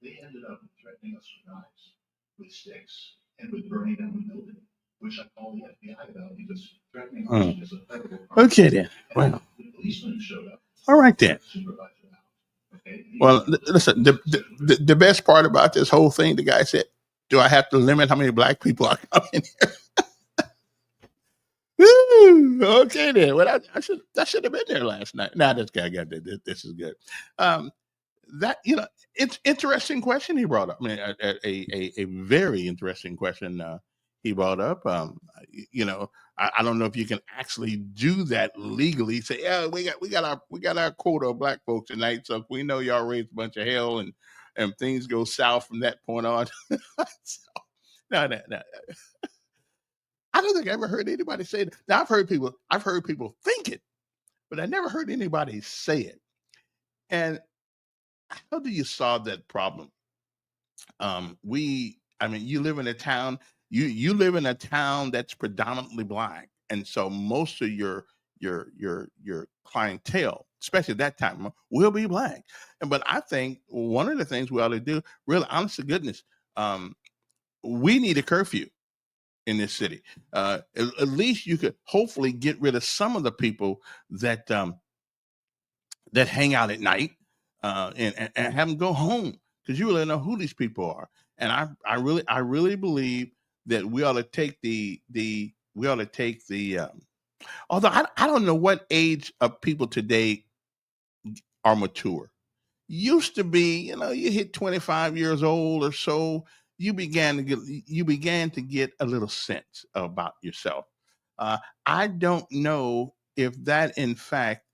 they ended up threatening us with knives, with sticks, and with burning down the building, which I called the FBI about because threatening us is a federal crime. Okay then. Well, the policeman showed up. All right then. Okay. Well, listen. The best part about this whole thing, the guy said, "Do I have to limit how many black people are coming here?" Woo! Okay then. Well, I should have been there last night. Now this guy got this. This is good. That it's interesting question he brought up. I mean, a very interesting question he brought up. You know, I don't know if you can actually do that legally. Say, yeah, we got our quota of black folks tonight, so we know y'all raised a bunch of hell and things go south from that point on. So, no. I don't think I ever heard anybody say that. Now I've heard people think it, but I never heard anybody say it. And how do you solve that problem? I mean, you live in a town that's predominantly black, and so most of your clientele, especially at that time, will be black. But I think one of the things we ought to do, really, honest to goodness, um, we need a curfew in this city. At least you could hopefully get rid of some of the people that that hang out at night, and have them go home, because you really know who these people are. And I really believe that we ought to take the we ought to take the although I don't know what age of people today are mature. Used to be, you hit 25 years old or so, you began to get a little sense about yourself. I don't know if that in fact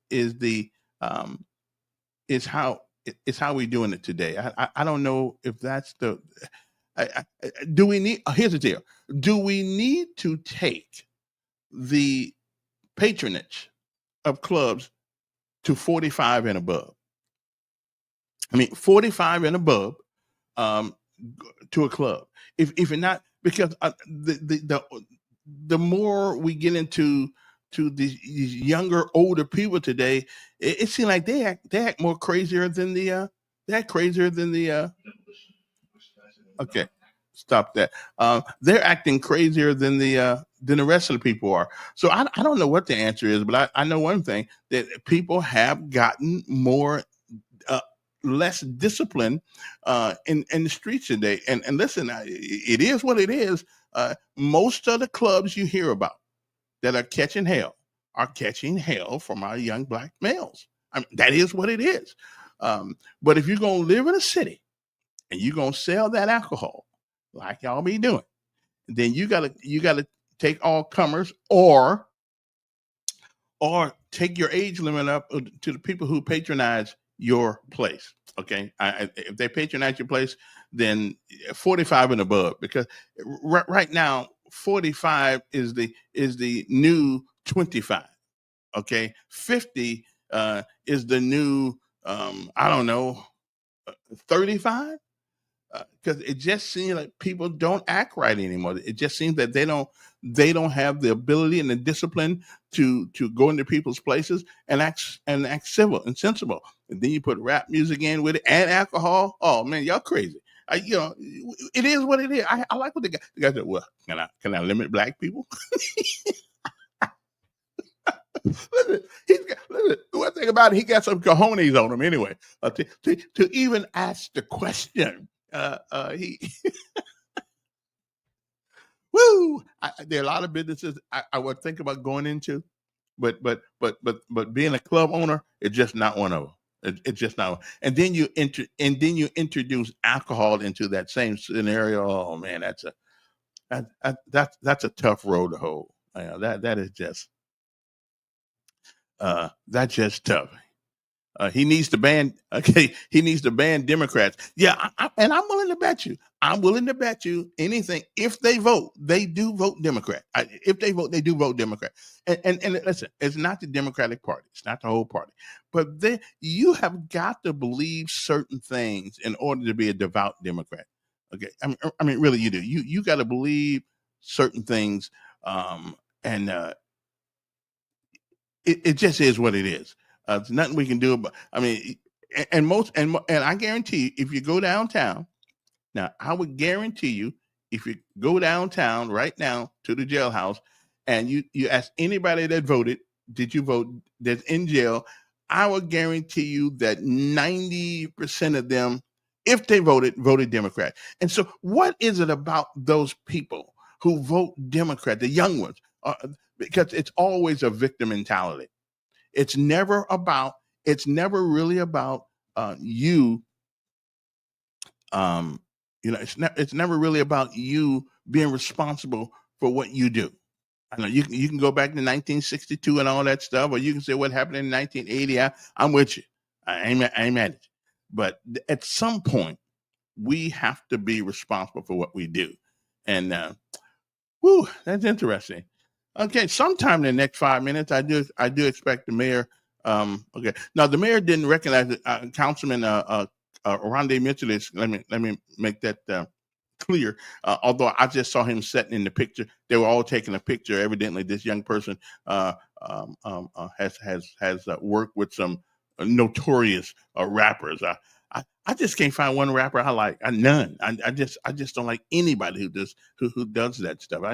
um, is how we're doing it today. I don't know if that's the. Do we need? Here's the deal. Do we need to take the patronage of clubs to 45 and above? I mean, 45 and above, um, to a club. If you're not, because the more we get into to these younger, older people today, it seems like they act more crazier than they act crazier than okay, stop that. They're acting crazier than the rest of the people are. So I don't know what the answer is, but I know one thing, that people have gotten more uh, less discipline in the streets today. And listen, it is what it is. Most of the clubs you hear about that are catching hell from our young black males. I mean, that is what it is. But if you're gonna live in a city and you're gonna sell that alcohol like y'all be doing, then you gotta take all comers, or take your age limit up to the people who patronize your place. Okay, if they patronize your place, then 45 and above, because right now 45 is the new 25. Okay, 50 is the new I don't know, 35, because it just seems like people don't act right anymore. It just seems that they don't have the ability and the discipline to go into people's places and act civil and sensible. And then you put rap music in with it and alcohol. Oh man, y'all crazy. It is what it is. I like what the guy said. Well, can I limit black people? Listen, one thing about it, he got some cojones on him anyway, to even ask the question. He Woo! There are a lot of businesses I would think about going into, but being a club owner, it's just not one of them. It's just not. And then you introduce alcohol into that same scenario. Oh man, that's a tough road to hoe. That is just that's just tough. He needs to ban. Okay, he needs to ban Democrats. Yeah, and I'm willing to bet you. I'm willing to bet you anything. If they vote, they do vote Democrat. If they vote, they do vote Democrat. And listen, it's not the Democratic Party. It's not the whole party. But you have got to believe certain things in order to be a devout Democrat. Okay, I mean, really, you do. You got to believe certain things, and it just is what it is. There's nothing we can do about. I mean, and I guarantee you, if you go downtown now, I would guarantee you, if you go downtown right now to the jailhouse, and you ask anybody that voted, did you vote? That's in jail. I would guarantee you that 90% of them, if they voted Democrat. And so, what is it about those people who vote Democrat, the young ones? Because it's always a victim mentality. It's never about. It's never really about you. Um, it's never really about you being responsible for what you do. I know you can go back to 1962 and all that stuff, or you can say what happened in 1980. I'm with you. I ain't mad at you. But at some point, we have to be responsible for what we do. And that's interesting. Okay, sometime in the next 5 minutes, I do expect the mayor. Okay, now the mayor didn't recognize Councilman Rondé Mitchell. Let me make that clear. Although I just saw him sitting in the picture, they were all taking a picture. Evidently, this young person has worked with some notorious rappers. I just can't find one rapper I like. None. I just don't like anybody who does that stuff.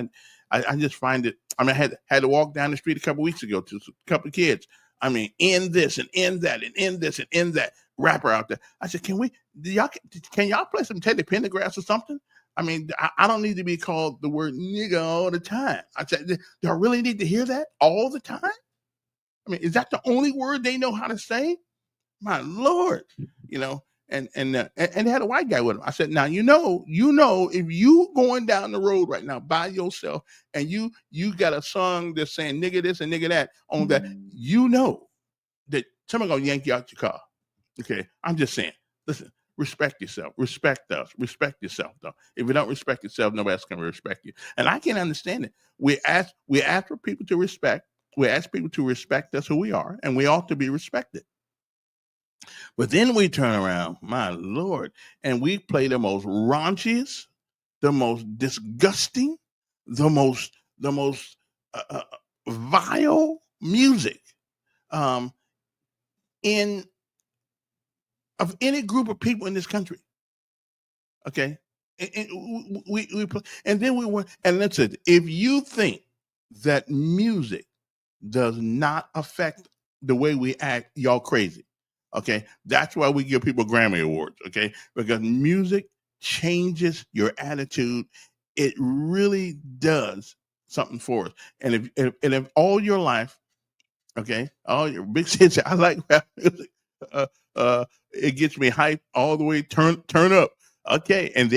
I just find it. I mean, I had to walk down the street a couple weeks ago to a couple of kids. I mean, in this and in that and in this and in that rapper out there. I said, can y'all play some Teddy Pendergrass or something? I mean, I don't need to be called the word nigga all the time. I said, do I really need to hear that all the time? I mean, is that the only word they know how to say? My Lord, and they had a white guy with him. I said, now you know, if you going down the road right now by yourself and you got a song that's saying nigga this and nigga that on that, you know that somebody gonna yank you out your car. Okay, I'm just saying. Listen, respect yourself, respect us, respect yourself. Though, if you don't respect yourself, nobody else can respect you. And I can't understand it. We ask for people to respect. We ask people to respect us who we are, and we ought to be respected. But then we turn around, my Lord, and we play the most raunchiest, the most disgusting, the most vile music in of any group of people in this country. Okay, and we play, and then we went and listen. If you think that music does not affect the way we act, y'all crazy. Okay, that's why we give people Grammy Awards. Okay, because music changes your attitude. It really does something for us. And if all your life, okay, all your big kids, I like rap music. It gets me hyped all the way. Turn up. Okay, and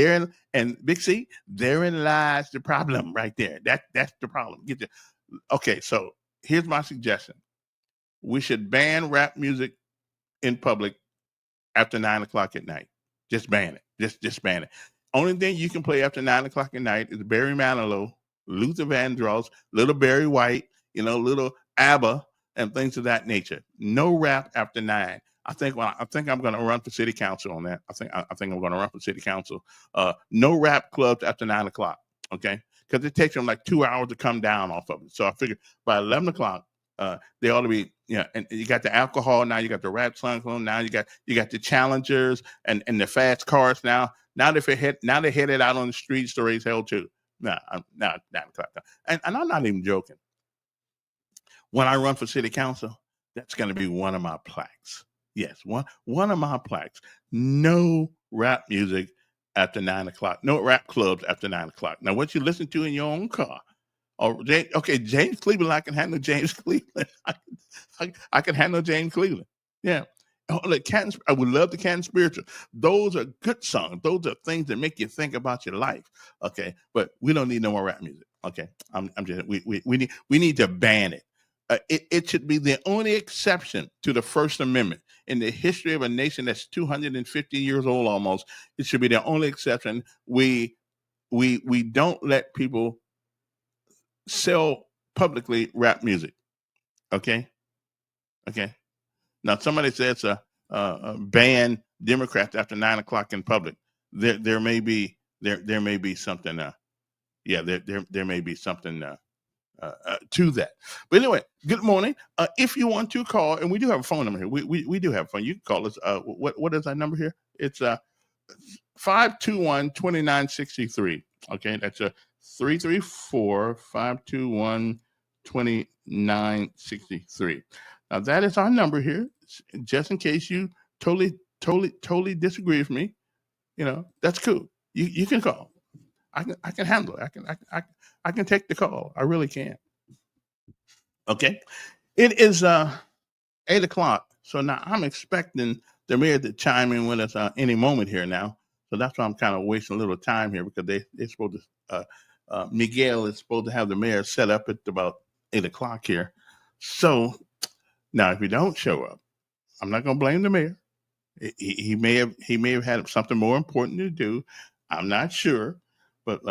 Big C, therein lies the problem right there. That's the problem. Okay, so here's my suggestion. We should ban rap music in public after 9 o'clock at night. Just ban it. Just ban it. Only thing you can play after 9 o'clock at night is Barry Manilow, Luther Vandross, Little Barry White, Little ABBA, and things of that nature. No rap after 9. I think I'm going to run for city council on that. I think I'm going to run for city council. No rap clubs after 9 o'clock. Okay, because it takes them like 2 hours to come down off of it. So I figured by 11 o'clock. They ought to be, and you got the alcohol now, you got the rap songs on now, you got the challengers and the fast cars now. Now they're headed out on the streets to raise hell too. Now 9 o'clock. And I'm not even joking. When I run for city council, that's going to be one of my plaques. Yes, one of my plaques. No rap music after 9 o'clock. No rap clubs after 9 o'clock. Now, what you listen to in your own car. James Cleveland. I can handle James Cleveland. I can handle James Cleveland. Yeah. I would love the Canton Spiritual. Those are good songs. Those are things that make you think about your life. Okay, but we don't need no more rap music. Okay, I'm just we need to ban it. It should be the only exception to the First Amendment in the history of a nation that's 250 years old almost. It should be the only exception. We don't let people sell publicly rap music. Okay. Now somebody says ban Democrats after 9 o'clock in public. There may be something. There may be something to that. But anyway, good morning. If you want to call, and we do have a phone number here. We do have a phone. You can call us. What is our number here? It's 521-2963. Okay, that's a 334-521-2963. Now that is our number here. Just in case you totally disagree with me, that's cool. You can call. I can handle it. I can take the call. I really can. Okay, it is 8 o'clock. So now I'm expecting the mayor to chime in with us any moment here now. So that's why I'm kind of wasting a little time here because they're supposed to Miguel is supposed to have the mayor set up at about 8 o'clock here. So now, if you don't show up, I'm not going to blame the mayor. He may have had something more important to do. I'm not sure, but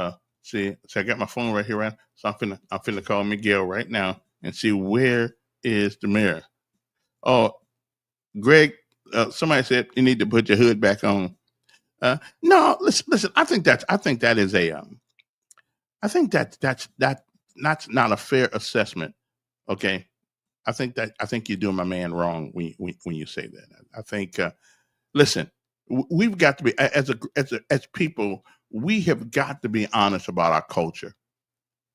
see, so I got my phone right here, right? So I'm finna call Miguel right now and see where is the mayor. Oh, Greg, somebody said you need to put your hood back on. No, listen. I think that is a I think that's not a fair assessment. Okay, I think you're doing my man wrong when you say that. I think listen, we've got to be as people, we have got to be honest about our culture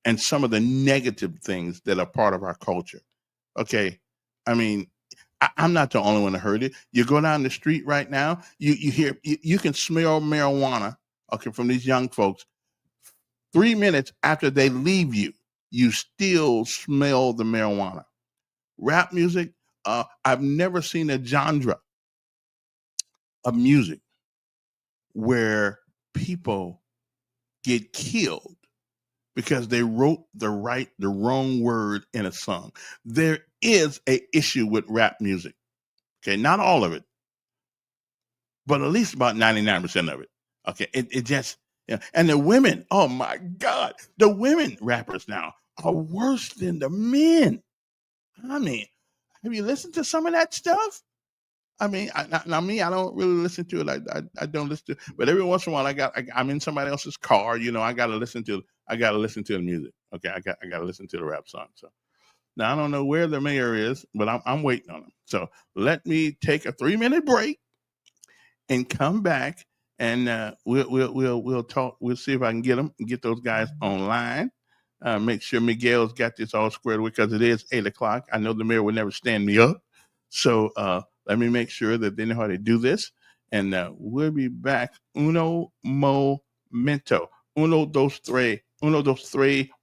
and some of the negative things that are part of our culture. Okay, I mean, I'm not the only one to heard it. You go down the street right now, you hear you can smell marijuana. Okay, from these young folks. 3 minutes after they leave you, you still smell the marijuana. Rap music. I've never seen a genre of music where people get killed because they wrote the wrong word in a song. There is a issue with rap music. Okay, not all of it, but at least about 99% of it. Okay, it just, yeah. And the women, oh my God, the women rappers now are worse than the men. I mean, have you listened to some of that stuff? I mean, I don't really listen to it. I don't listen to it. But every once in a while, I'm in somebody else's car. I got to listen to the music. Okay, I got to listen to the rap song. So now I don't know where the mayor is, but I'm waiting on him. So let me take a 3-minute break and come back, and we'll talk. We'll see if I can get those guys online. Make sure Miguel's got this all squared away because it is 8 o'clock. I know the mayor would never stand me up, so let me make sure that they know how to do this, and we'll be back. Uno momento. Uno dos tres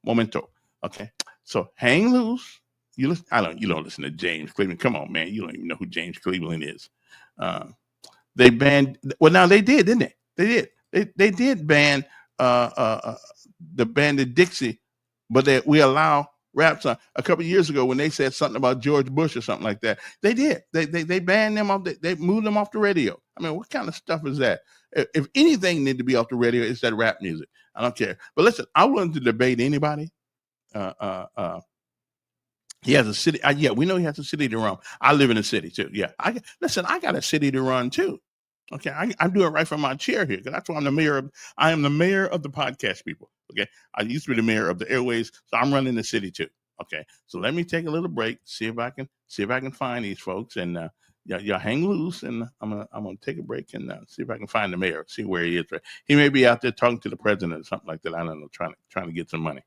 momento. Okay, so hang loose. You don't listen to James Cleveland. Come on, man. You don't even know who James Cleveland is. They banned. Well, now they did, didn't they? They did ban the band of Dixie, but we allow rap song. A couple of years ago, when they said something about George Bush or something like that, they did. They banned them off. They moved them off the radio. I mean, what kind of stuff is that? If anything need to be off the radio, it's that rap music. I don't care. But listen, I'm willing to debate anybody. He has a city. Yeah, we know he has a city to run. I live in a city too. Yeah, I got a city to run too. Okay, I'm doing it right from my chair here because that's why I'm the mayor of. I am the mayor of the podcast people. Okay, I used to be the mayor of the airways, so I'm running the city too. Okay, so let me take a little break, see if I can find these folks, and y'all hang loose, and I'm gonna take a break and see if I can find the mayor, see where he is. Right, he may be out there talking to the president or something like that. I don't know, trying to get some money.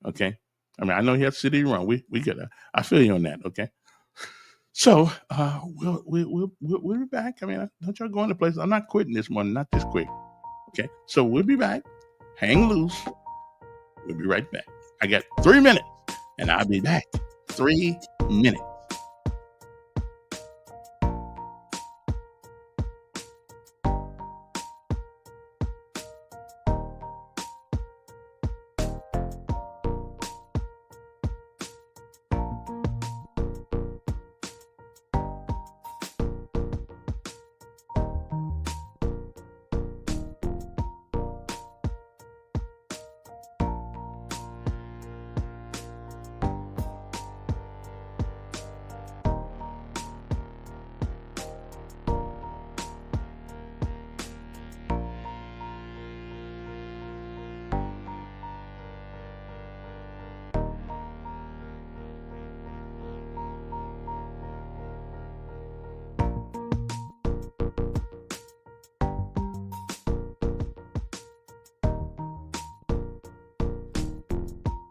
Okay. I mean, I know he has city to run. We get it. I feel you on that. Okay. So we'll be back. I mean, don't y'all go into place. I'm not quitting this morning, not this quick. Okay. So we'll be back. Hang loose. We'll be right back. I got 3 minutes, and I'll be back. 3 minutes.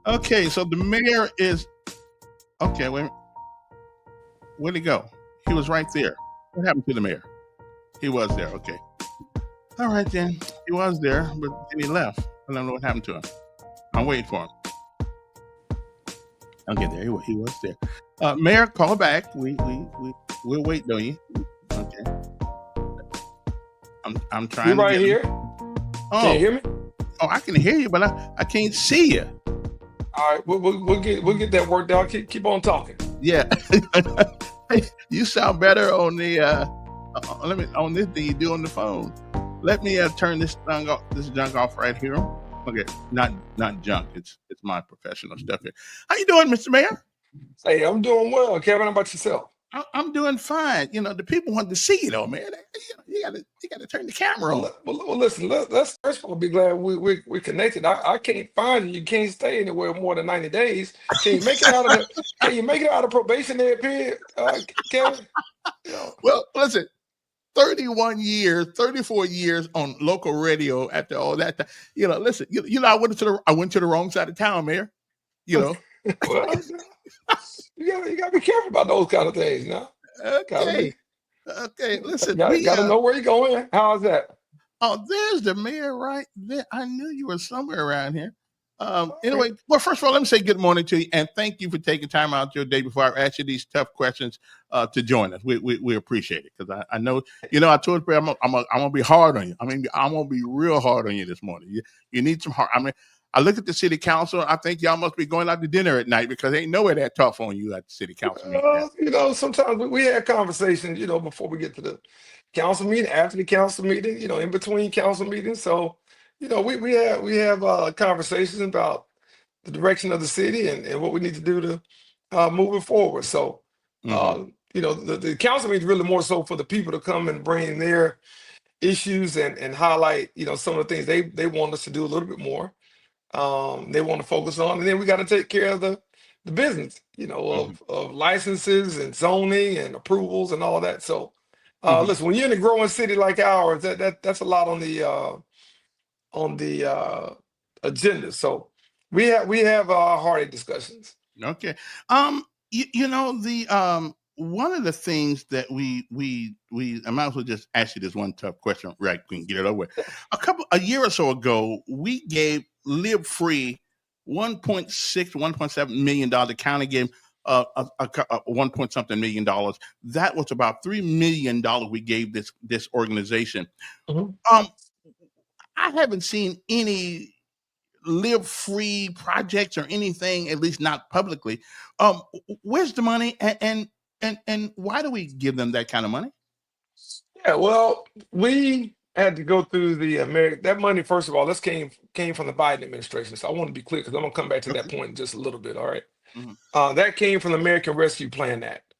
Okay, so the mayor is okay. Wait, where'd he go? He was right there. What happened to the mayor? He was there. Okay. All right then. He was there, but then he left. I don't know what happened to him. I'm waiting for him. Okay, there he was there. Mayor, call back. We'll wait on you. Okay. I'm trying. You're right here. Oh, can you hear me? Oh, I can hear you, but I can't see you. All right, we'll get that worked out. Keep on talking. Yeah. You sound better on the let me on this than you do on the phone. Let me turn this junk off right here. Okay, not junk. It's my professional stuff here. How you doing, Mr. Mayor? Hey, I'm doing well. Kevin, how about yourself? I'm doing fine. You know, the people want to see you though, man. You gotta turn the camera on. Well, listen. Let's first of all be glad we connected. I can't find you. You can't stay anywhere more than 90 days. Can you make it out of the? Can you make it out of probationary period, Kevin? You know. Well, listen. 31 years, 34 years on local radio after all that time. You know, listen, you know, I went to the wrong side of town, Mayor. You know. Well, you gotta be careful about those kind of things, now. Okay. Okay. Listen, Gotta know where you're going. How's that? Oh, there's the mayor right there. I knew you were somewhere around here. Anyway, well, first of all, let me say good morning to you and thank you for taking time out your day before I ask you these tough questions to join us. We appreciate it because I know, you know, I told you I'm gonna be hard on you. I mean, I'm gonna be real hard on you this morning. You need some hard. I mean, I look at the city council. I think y'all must be going out to dinner at night because ain't nowhere that tough on you at the city council meeting. You know, sometimes we had conversations, you know, before we get to the council meeting, after the council meeting, you know, in between council meetings. So, you know, we have conversations about the direction of the city and what we need to do to move it forward. So, you know, the council meeting is really more so for the people to come and bring their issues and highlight, you know, some of the things they want us to do a little bit more. They want to focus on, and then we got to take care of the business, you know, of licenses and zoning and approvals and all that. So, listen, when you're in a growing city like ours, that's a lot on the agenda. So we have hearty discussions. Okay. You know the one of the things that we I might as well just ask you this one tough question, right? We can get it over with. A year or so ago, we gave Live Free 1.7 million dollars. The county gave a 1 point something million dollars. That was about $3 million we gave this organization. I haven't seen any Live Free projects or anything, at least not publicly. Where's the money, and why do we give them that kind of money? Yeah, well, we had to go through the that money. First of all, this came from the Biden administration. So I want to be clear because I'm gonna come back to that point in just a little bit. All right, that came from the American Rescue Plan Act,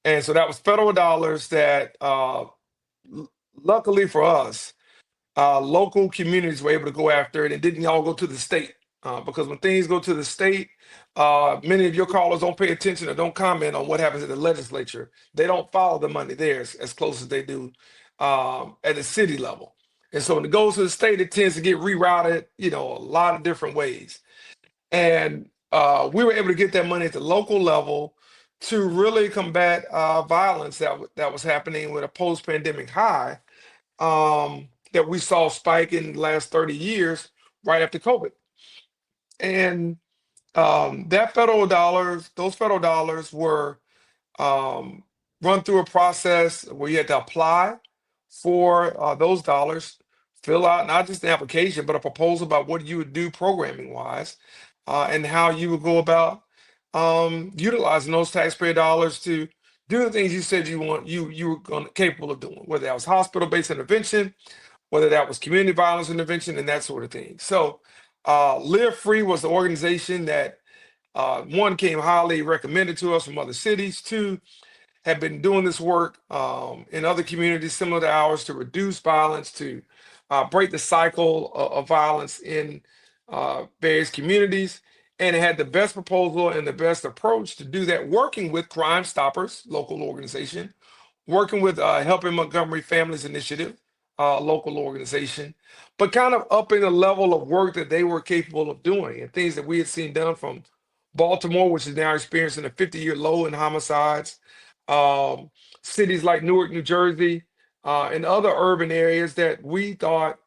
and so that was federal dollars that, luckily for us, local communities were able to go after it. It didn't all go to the state because when things go to the state, many of your callers don't pay attention or don't comment on what happens at the legislature. They don't follow the money there as close as they do at the city level. And so when it goes to the state, it tends to get rerouted, you know, a lot of different ways. And we were able to get that money at the local level to really combat violence that was happening with a post-pandemic high that we saw spike in the last 30 years right after COVID. And those federal dollars were run through a process where you had to apply for those dollars, fill out not just an application, but a proposal about what you would do programming wise, and how you would go about utilizing those taxpayer dollars to do the things you said you were capable of doing, whether that was hospital-based intervention, whether that was community violence intervention, and that sort of thing. So Live Free was the organization that, one, came highly recommended to us from other cities. Two, have been doing this work in other communities similar to ours to reduce violence, to break the cycle of violence in various communities. And it had the best proposal and the best approach to do that, working with Crime Stoppers, local organization, working with Helping Montgomery Families Initiative, local organization, but kind of upping the level of work that they were capable of doing and things that we had seen done from Baltimore, which is now experiencing a 50-year low in homicides, cities like Newark, New Jersey, and other urban areas that we thought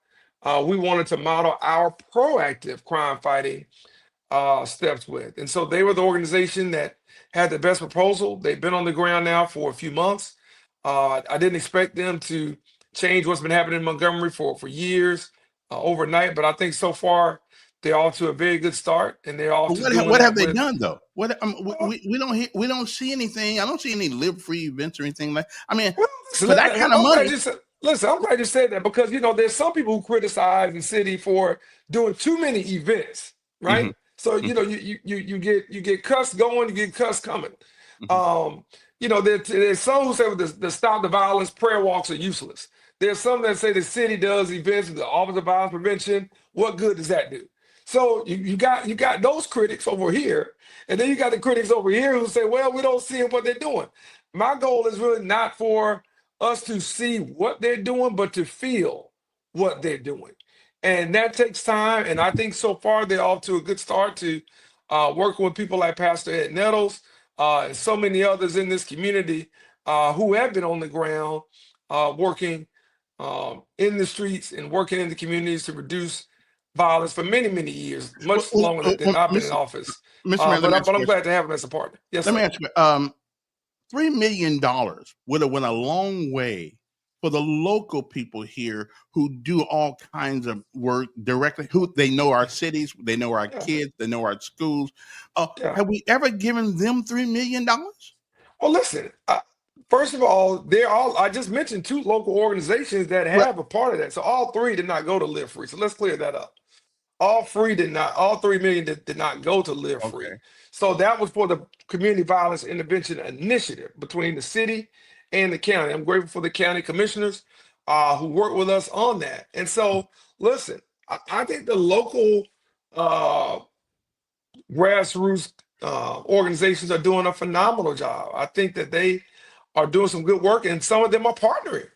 we wanted to model our proactive crime fighting steps with. And so they were the organization that had the best proposal. They've been on the ground now for a few months. I didn't expect them to change what's been happening in Montgomery for years. overnight, but I think so far they're off to a very good start, and they're off But to doing what have that they with. done though? What we don't see anything. I don't see any live free events or anything like. I mean, Well, for that kind of I'm glad money. you said. Listen, I'm glad you said that because there's some people who criticize the city for doing too many events, right? Mhm, So mhm, you get cuss going, you get cuss coming. mhm. Um, there's some who say the stop the violence prayer walks are useless. There's some that say the city does events with the Office of Violence Prevention. What good does that do? So you got those critics over here, and then you got the critics over here who say, well, we don't see what they're doing. My goal is really not for us to see what they're doing, but to feel what they're doing. And that takes time. And I think so far they're off to a good start to working with people like Pastor Ed Nettles and so many others in this community who have been on the ground working in the streets and working in the communities to reduce violence for many, many years, much longer than I've been in office. Mr. Mayor, let me ask But you a I'm question. glad to have him as a partner. Yes, Let me sir. ask you. $3 million would have went a long way for the local people here who do all kinds of work directly. Who they know our cities, they know our Yeah, kids, they know our schools. yeah. Have we ever given them $3 million? Well, listen, first of all, I just mentioned two local organizations that Well, have a part of that. So all three did not go to Live Free. So let's clear that up. All 3 million did not go to Live Free. okay. So that was for the Community Violence Intervention Initiative between the city and the county. I'm grateful for the county commissioners who worked with us on that. And so, listen, I think the local uh, grassroots organizations are doing a phenomenal job. I think that they are doing some good work, and some of them are partnering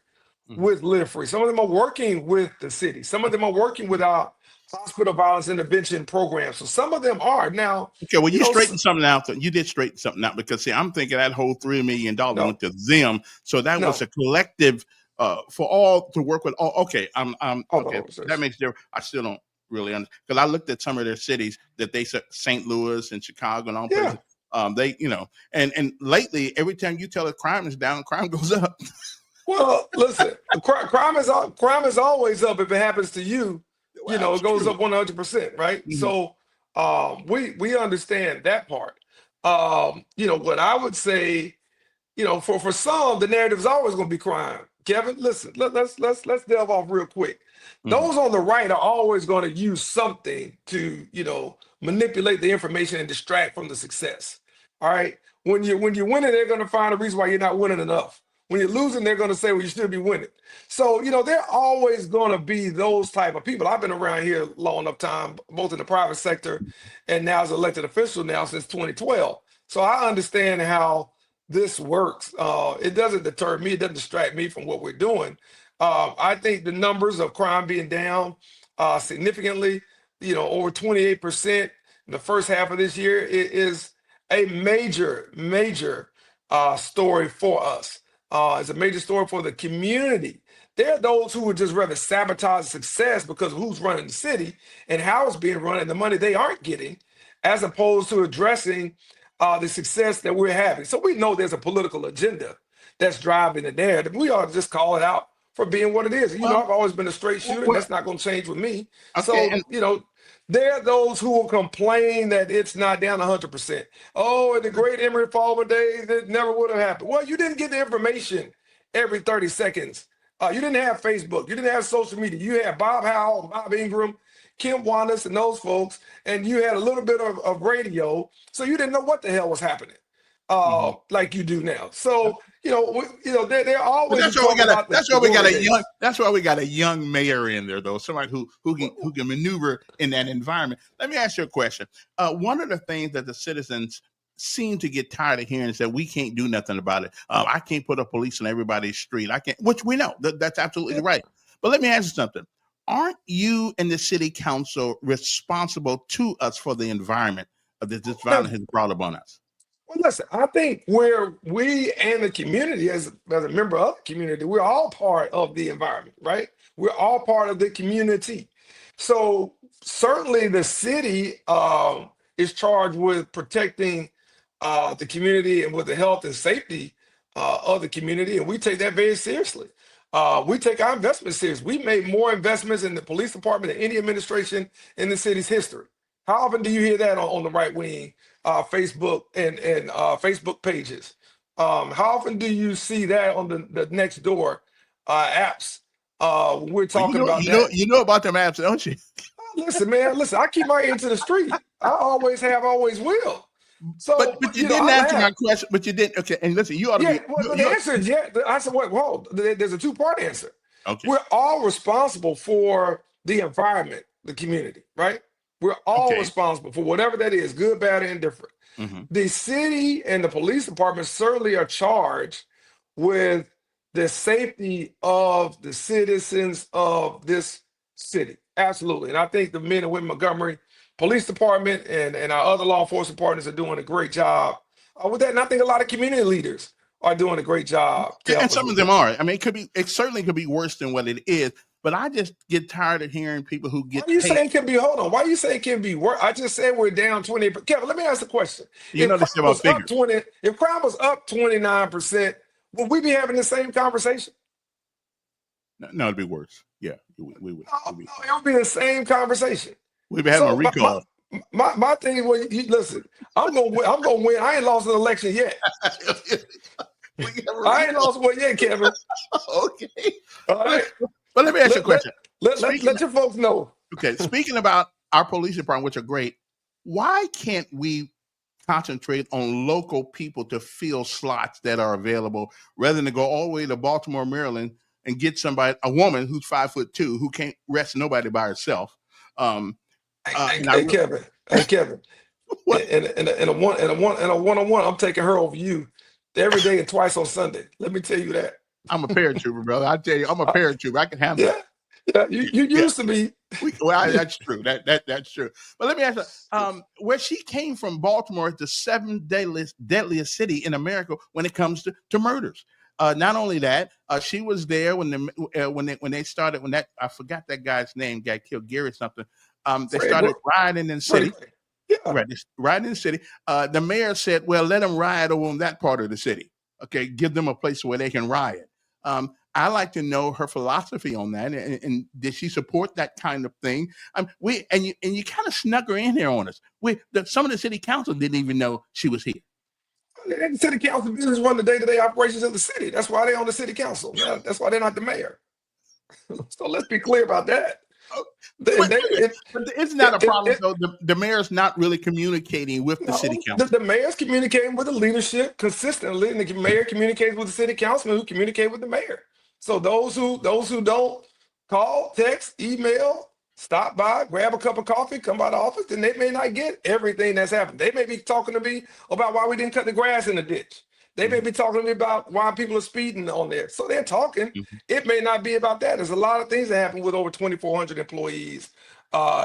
Mhm. with Live Free. Some of them are working with the city. Some of them are working with our hospital violence intervention program. So some of them are now. Okay, well, You you know, straightened something out. You did straighten something out because see, I'm thinking that whole $3 million no, went to them, so that was no, a collective for all to work with. Oh, okay, I'm all the okay. That officers. makes difference. I still don't really understand because I looked at some of their cities that they said St. Louis and Chicago and all Yeah. places. They and lately every time you tell a crime is down, crime goes up. Well, listen, crime is always up if it happens to you. Well, It that's goes true. up 100%, right? Mhm, So we understand that part. What I would say, for some, the narrative is always going to be crime. Kevin, listen, let's delve off real quick. mhm. Those on the right are always going to use something to, manipulate the information and distract from the success. All right. When you're winning, they're going to find a reason why you're not winning enough. When you're losing, they're going to say, well, you should be winning. So, they're always going to be those type of people. I've been around here long enough time, both in the private sector and now as elected official now since 2012. So I understand how this works. It doesn't deter me. It doesn't distract me from what we're doing. I think the numbers of crime being down significantly, over 28% in the first half of this year is a major, major story for us. It's a major story for the community. There are those who would just rather sabotage success because of who's running the city and how it's being run and the money they aren't getting, as opposed to addressing the success that we're having. So we know there's a political agenda that's driving the narrative. We ought to just call it out for being what it is. Well, I've always been a straight shooter, and well, that's not going to change with me. okay, So, there are those who will complain that it's not down 100%. Oh, in the great Emory Falmer days, it never would have happened. Well, you didn't get the information every 30 seconds. You didn't have Facebook. You didn't have social media. You had Bob Howell, Bob Ingram, Kim Wallace, and those folks, and you had a little bit of radio, so you didn't know what the hell was happening, mhm. like you do now. So, there But always that's we why we talk got a about that's the why we got glory a young days. that's why we got a young mayor in there though, somebody who can maneuver in that environment. Let me ask you a question. One of the things that the citizens seem to get tired of hearing is that we can't do nothing about it. I can't put a police on everybody's street. I can't, which we know that's absolutely right. But let me ask you something. Aren't you and the city council responsible to us for the environment that this violence has brought upon us? Well, listen, I think where we and the community, as a member of the community, we're all part of the environment, right? We're all part of the community. So certainly the city is charged with protecting the community and with the health and safety of the community, and we take that very seriously. We take our investments serious. We made more investments in the police department than any administration in the city's history. How often do you hear that on the right wing Facebook and Facebook pages? How often do you see that on the next door apps? When we're Well, talking about that. you know about them apps, don't you? Listen, man, listen, I keep my ear to the street. I always have, always will. So, But you know, didn't I answer my laugh. question. But you didn't. Okay, and listen, you ought to Yeah, be. well, the answer is yeah. I said, whoa, there's a two-part answer. Okay. We're all responsible for the environment, the community, right? We're all Okay. responsible for whatever that is, good, bad, or indifferent. Mm-hmm. The city and the police department certainly are charged with the safety of the citizens of this city. Absolutely. And I think the men and women Montgomery Police Department and our other law enforcement partners are doing a great job with that. And I think a lot of community leaders are doing a great job. And some of them are. I mean, it certainly could be worse than what it is. But I just get tired of hearing people who get. Why are you saying it can be? Hold on. Why are you saying it can be worse? I just said we're down 20. Kevin, let me ask the question. You know this about figures. If crime was up 29%, would we be having the same conversation? No, it'd be worse. Yeah, we would. No, it would be the same conversing. We'd be having a recall. My thing is, well, listen, I'm gonna win. I ain't lost an election yet. I ain't lost one yet, Kevin. Okay. All right. But let me ask you a question. Let your folks know. Okay. Speaking about our police department, which are great, why can't we concentrate on local people to fill slots that are available rather than go all the way to Baltimore, Maryland, and get somebody, a woman who's 5'2", who can't rest nobody by herself? Hey, Kevin. In a one-on-one, I'm taking her over you every day and twice on Sunday. Let me tell you that. I'm a paratrooper, brother. I tell you, I'm a paratrooper. I can handle it. Yeah, you used to be. That's true. That's true. But let me ask you, where she came from, Baltimore, is the seventh deadliest city in America when it comes to murders. Not only that, she was there when they started. I forgot that guy's name, got killed, Gary something. They started rioting in the city. Yeah. Right, rioting in the city. The mayor said, "Well, let them riot over in that part of the city. Okay, give them a place where they can riot." I like to know her philosophy on that, and did she support that kind of thing? You kind of snuck her in here on us. Some of the city council didn't even know she was here. The city council business run the day-to-day operations of the city. That's why they're on the city council. That's why they're not the mayor. So let's be clear about that. It's not a problem, though. The mayor's not really communicating with the city council. The mayor's communicating with the leadership consistently, and the mayor communicates with the city councilman who communicate with the mayor. So those who don't call, text, email, stop by, grab a cup of coffee, come by the office, then they may not get everything that's happened. They may be talking to me about why we didn't cut the grass in the ditch. They may be talking to me about why people are speeding on there. So they're talking. Mm-hmm. It may not be about that. There's a lot of things that happen with over 2,400 employees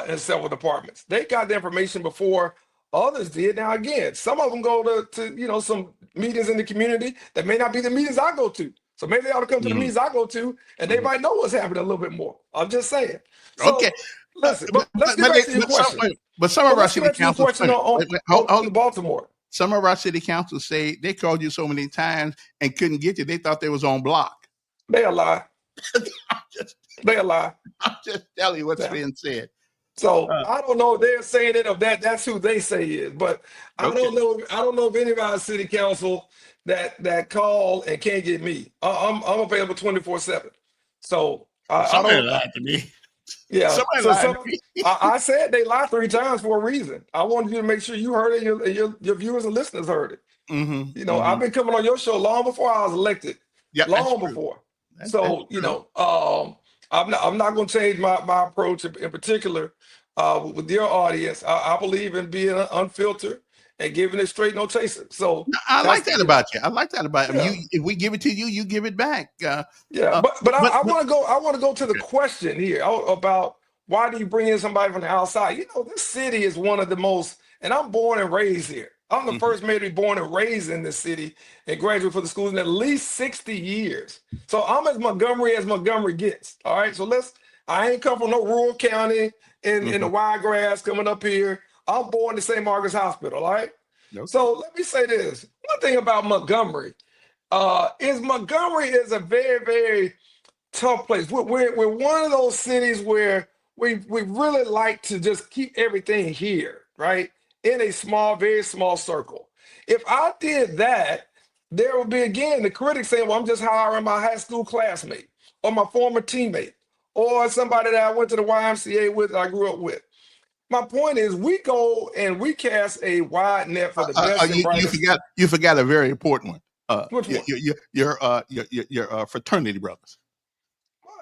in several departments. They got the information before others did. Now, again, some of them go to some meetings in the community that may not be the meetings I go to. So maybe they ought to come to the meetings I go to, and they might know what's happening a little bit more. I'm just saying. So, okay. Listen, but let's get back to your question. But some of our city council on Baltimore. Some of our city councils say they called you so many times and couldn't get you. They thought they was on block. They a lie. They a lie. I'm just telling you what's being said. So I don't know if they're saying it or that's who they say is, but I don't know if any of our city council that call and can't get me. I'm available 24/7. So somebody lied to me. Yeah. I said they lied 3 times for a reason. I wanted you to make sure you heard it and your viewers and listeners heard it. Mm-hmm. I've been coming on your show long before I was elected. Yeah, long before. I'm not going to change my approach in particular with your audience. I believe in being unfiltered and giving it straight, no chaser. So I like that about you. I like that about you. If we give it to you, you give it back. But I want to go to the question here about why do you bring in somebody from the outside? This city is one of the most, and I'm born and raised here. I'm the first mayor to be born and raised in this city and graduate for the schools in at least 60 years. So I'm as Montgomery gets. All right. So I ain't come from no rural county in the wiregrass coming up here. I'm born in St. Margaret's Hospital. All right. Okay. So let me say this. One thing about Montgomery is Montgomery is a very, very tough place. We're one of those cities where we really like to just keep everything here, right? In a small, very small circle. If I did that, there would be again the critics saying, well, I'm just hiring my high school classmate or my former teammate or somebody that I went to the YMCA with, I grew up with. My point is, we go and we cast a wide net for the best and brightest. You forgot a very important one. Which one? Your fraternity brothers.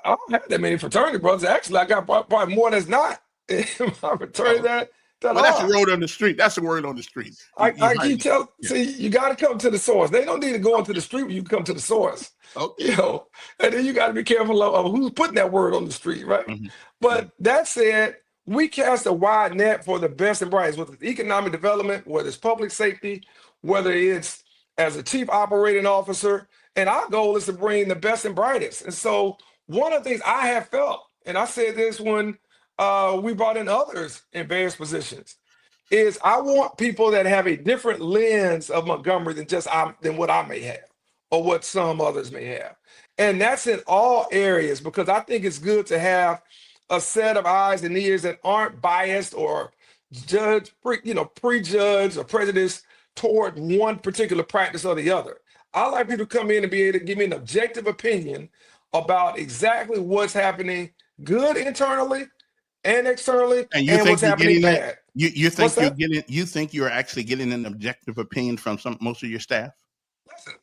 I don't have that many fraternity brothers. Actually, I got probably more that's not in my fraternity that Well, that's the are. word on the street. That's the word on the street. I keep telling, see, you got to come to the source. They don't need to go into the street when you come to the source. Okay. You know, and then you got to be careful of who's putting that word on the street, right? Mm-hmm. But that said, we cast a wide net for the best and brightest, whether it's economic development, whether it's public safety, whether it's as a chief operating officer. And our goal is to bring the best and brightest. And so one of the things I have felt, and I said this when we brought in others in various positions, is I want people that have a different lens of Montgomery than what I may have or what some others may have. And that's in all areas, because I think it's good to have a set of eyes and ears that aren't biased or prejudged or prejudiced toward one particular practice or the other. I like people to come in and be able to give me an objective opinion about exactly what's happening good internally and externally, and what's happening bad. You think you're actually getting an objective opinion from most of your staff? Listen,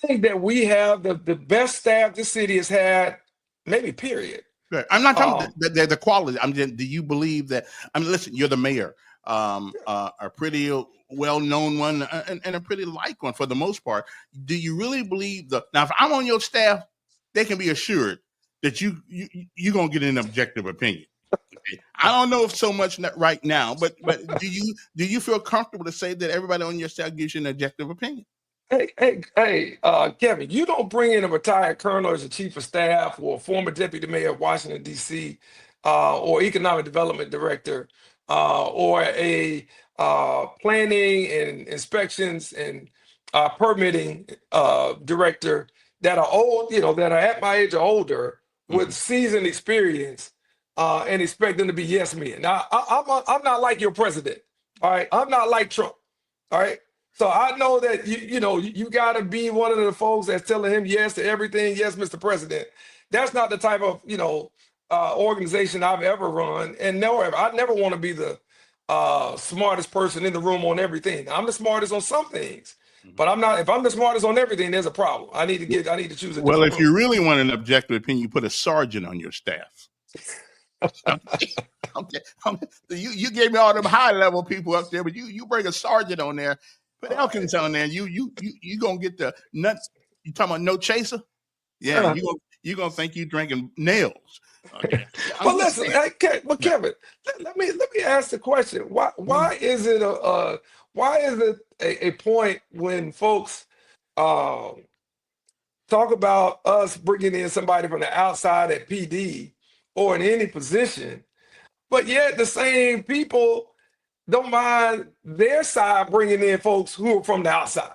I think that we have the best staff this city has had, maybe period. Right. I'm not talking the quality. Do you believe that? I mean, listen, you're the mayor, a pretty well-known one, and a pretty liked one for the most part. Do you really believe now? If I'm on your staff, they can be assured that you're gonna get an objective opinion. Okay. I don't know if so much right now, but do you feel comfortable to say that everybody on your staff gives you an objective opinion? Hey, Kevin, you don't bring in a retired colonel as a chief of staff or a former deputy mayor of Washington, D.C., or economic development director, or a planning and inspections and permitting director that are old, that are at my age or older with seasoned experience, and expect them to be yes men. Now, I'm not like your president, all right? I'm not like Trump, all right? So I know that you got to be one of the folks that's telling him yes to everything. Yes, Mr. President. That's not the type of organization I've ever run, and I never want to be the smartest person in the room on everything. I'm the smartest on some things, but I'm not. If I'm the smartest on everything, there's a problem. I need to choose a. Well, if you really want an objective opinion, you put a sergeant on your staff. Okay. You gave me all them high level people up there, but you bring a sergeant on there. Put Elkins on there, and you gonna get the nuts. You talking about no chaser? Yeah, you gonna think you drinking nails. Okay. Well, listen, Kevin, let me ask the question. Why is it a point when folks talk about us bringing in somebody from the outside at PD or in any position, but yet the same people don't mind their side bringing in folks who are from the outside?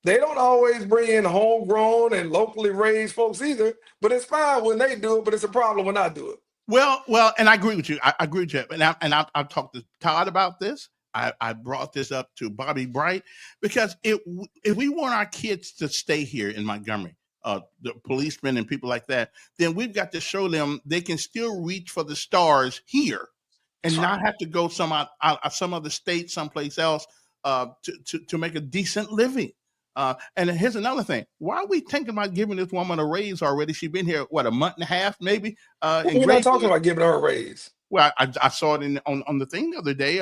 They don't always bring in homegrown and locally raised folks either, but it's fine when they do it, but it's a problem when I do it. Well, and I agree with you. I agree with you. And I've talked to Todd about this. I brought this up to Bobby Bright, because if we want our kids to stay here in Montgomery, the policemen and people like that, then we've got to show them they can still reach for the stars here and not have to go some other state, someplace else to make a decent living. And here's another thing. Why are we thinking about giving this woman a raise already? She's been here, a month and a half, maybe? We're not talking about giving her a raise. Well, I saw it on the thing the other day.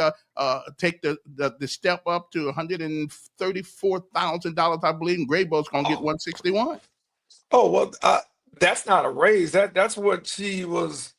Take the step up to $134,000, I believe, and Graybo's going to get $161,000. Oh, well, that's not a raise. That's what was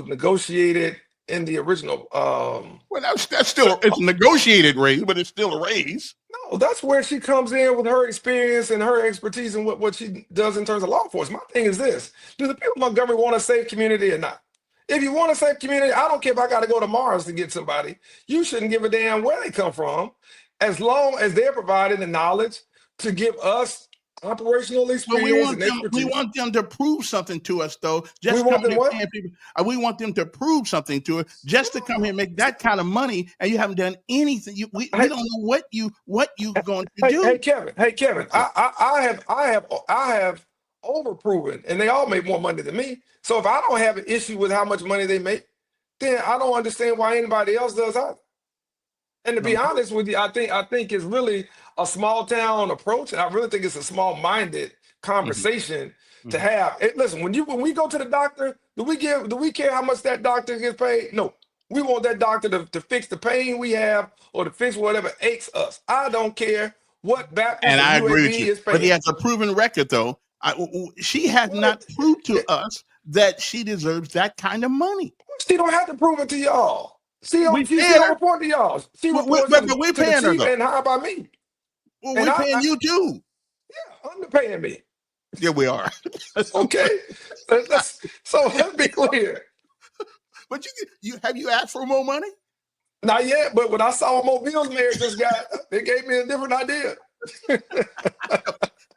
negotiated in the original. Well, that's still it's a negotiated raise, but it's still a raise. No, that's where she comes in with her experience and her expertise and what she does in terms of law enforcement. My thing is this: do the people of Montgomery want a safe community or not? If you want a safe community, I don't care if I got to go to Mars to get somebody. You shouldn't give a damn where they come from, as long as they're providing the knowledge to give us operational But experience and expertise. we want them to prove something to us, though. We Just want coming them here what? paying people. We want them to prove something to us, just to come here and make that kind of money, and you haven't done anything. We don't know what you going to do. Hey, Kevin. I have overproven, and they all make more money than me. So if I don't have an issue with how much money they make, then I don't understand why anybody else does either. And to be honest with you, I think it's really a small town approach, and I really think it's a small minded conversation to have. Listen, when we go to the doctor, do we care how much that doctor gets paid? No. We want that doctor to fix the pain we have or to fix whatever aches us. I don't care what Baptist And or I agree with UAB you. is paying. But he has a proven record, though. She has not proved to us that she deserves that kind of money. She don't have to prove it to y'all. She don't report to y'all. She reports but to we're the paying her, chief though. and hired by me. Well, we're paying you too. Yeah, underpaying me. Yeah, we are. Okay, so let's be clear. But you have you asked for more money? Not yet, but when I saw Mobile's mayor just got, they gave me a different idea.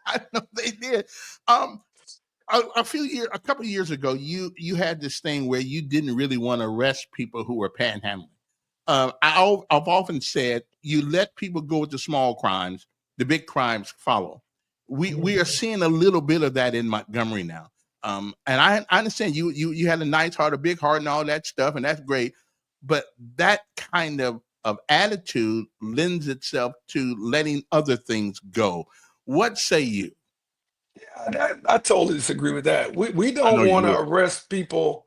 I know they did. A couple of years ago, you had this thing where you didn't really want to arrest people who were panhandling. I've often said you let people go with the small crimes, the big crimes follow. We are seeing a little bit of that in Montgomery now. And I understand you had a nice heart, a big heart, and all that stuff, and that's great. But that kind of attitude lends itself to letting other things go. What say you? Yeah, I totally disagree with that. We don't want to arrest people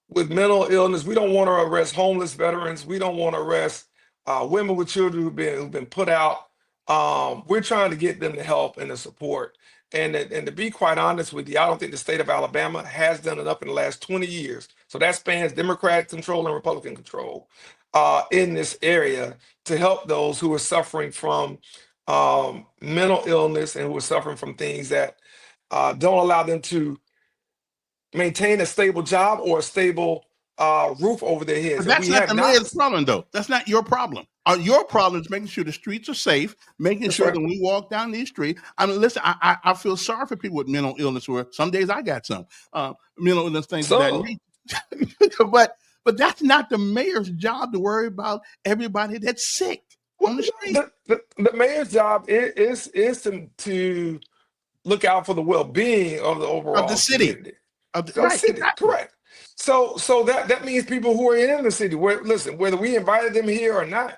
with mental illness. We don't want to arrest homeless veterans. We don't want to arrest women with children who've been put out. We're trying to get them the help and the support. And to be quite honest with you, I don't think the state of Alabama has done enough in the last 20 years. So that spans Democrat control and Republican control in this area to help those who are suffering from mental illness and who are suffering from things that don't allow them to maintain a stable job or a stable roof over their heads. But that's not the mayor's problem, though. That's not your problem. Your problem is making sure the streets are safe, making sure that when we walk down these streets. I mean, listen, I feel sorry for people with mental illness. Where some days I got some mental illness things of that nature. But that's not the mayor's job to worry about everybody that's sick on the street. The mayor's job is to look out for the well-being of the overall of the city. Community. Right. Correct. So that means people who are in the city, whether we invited them here or not,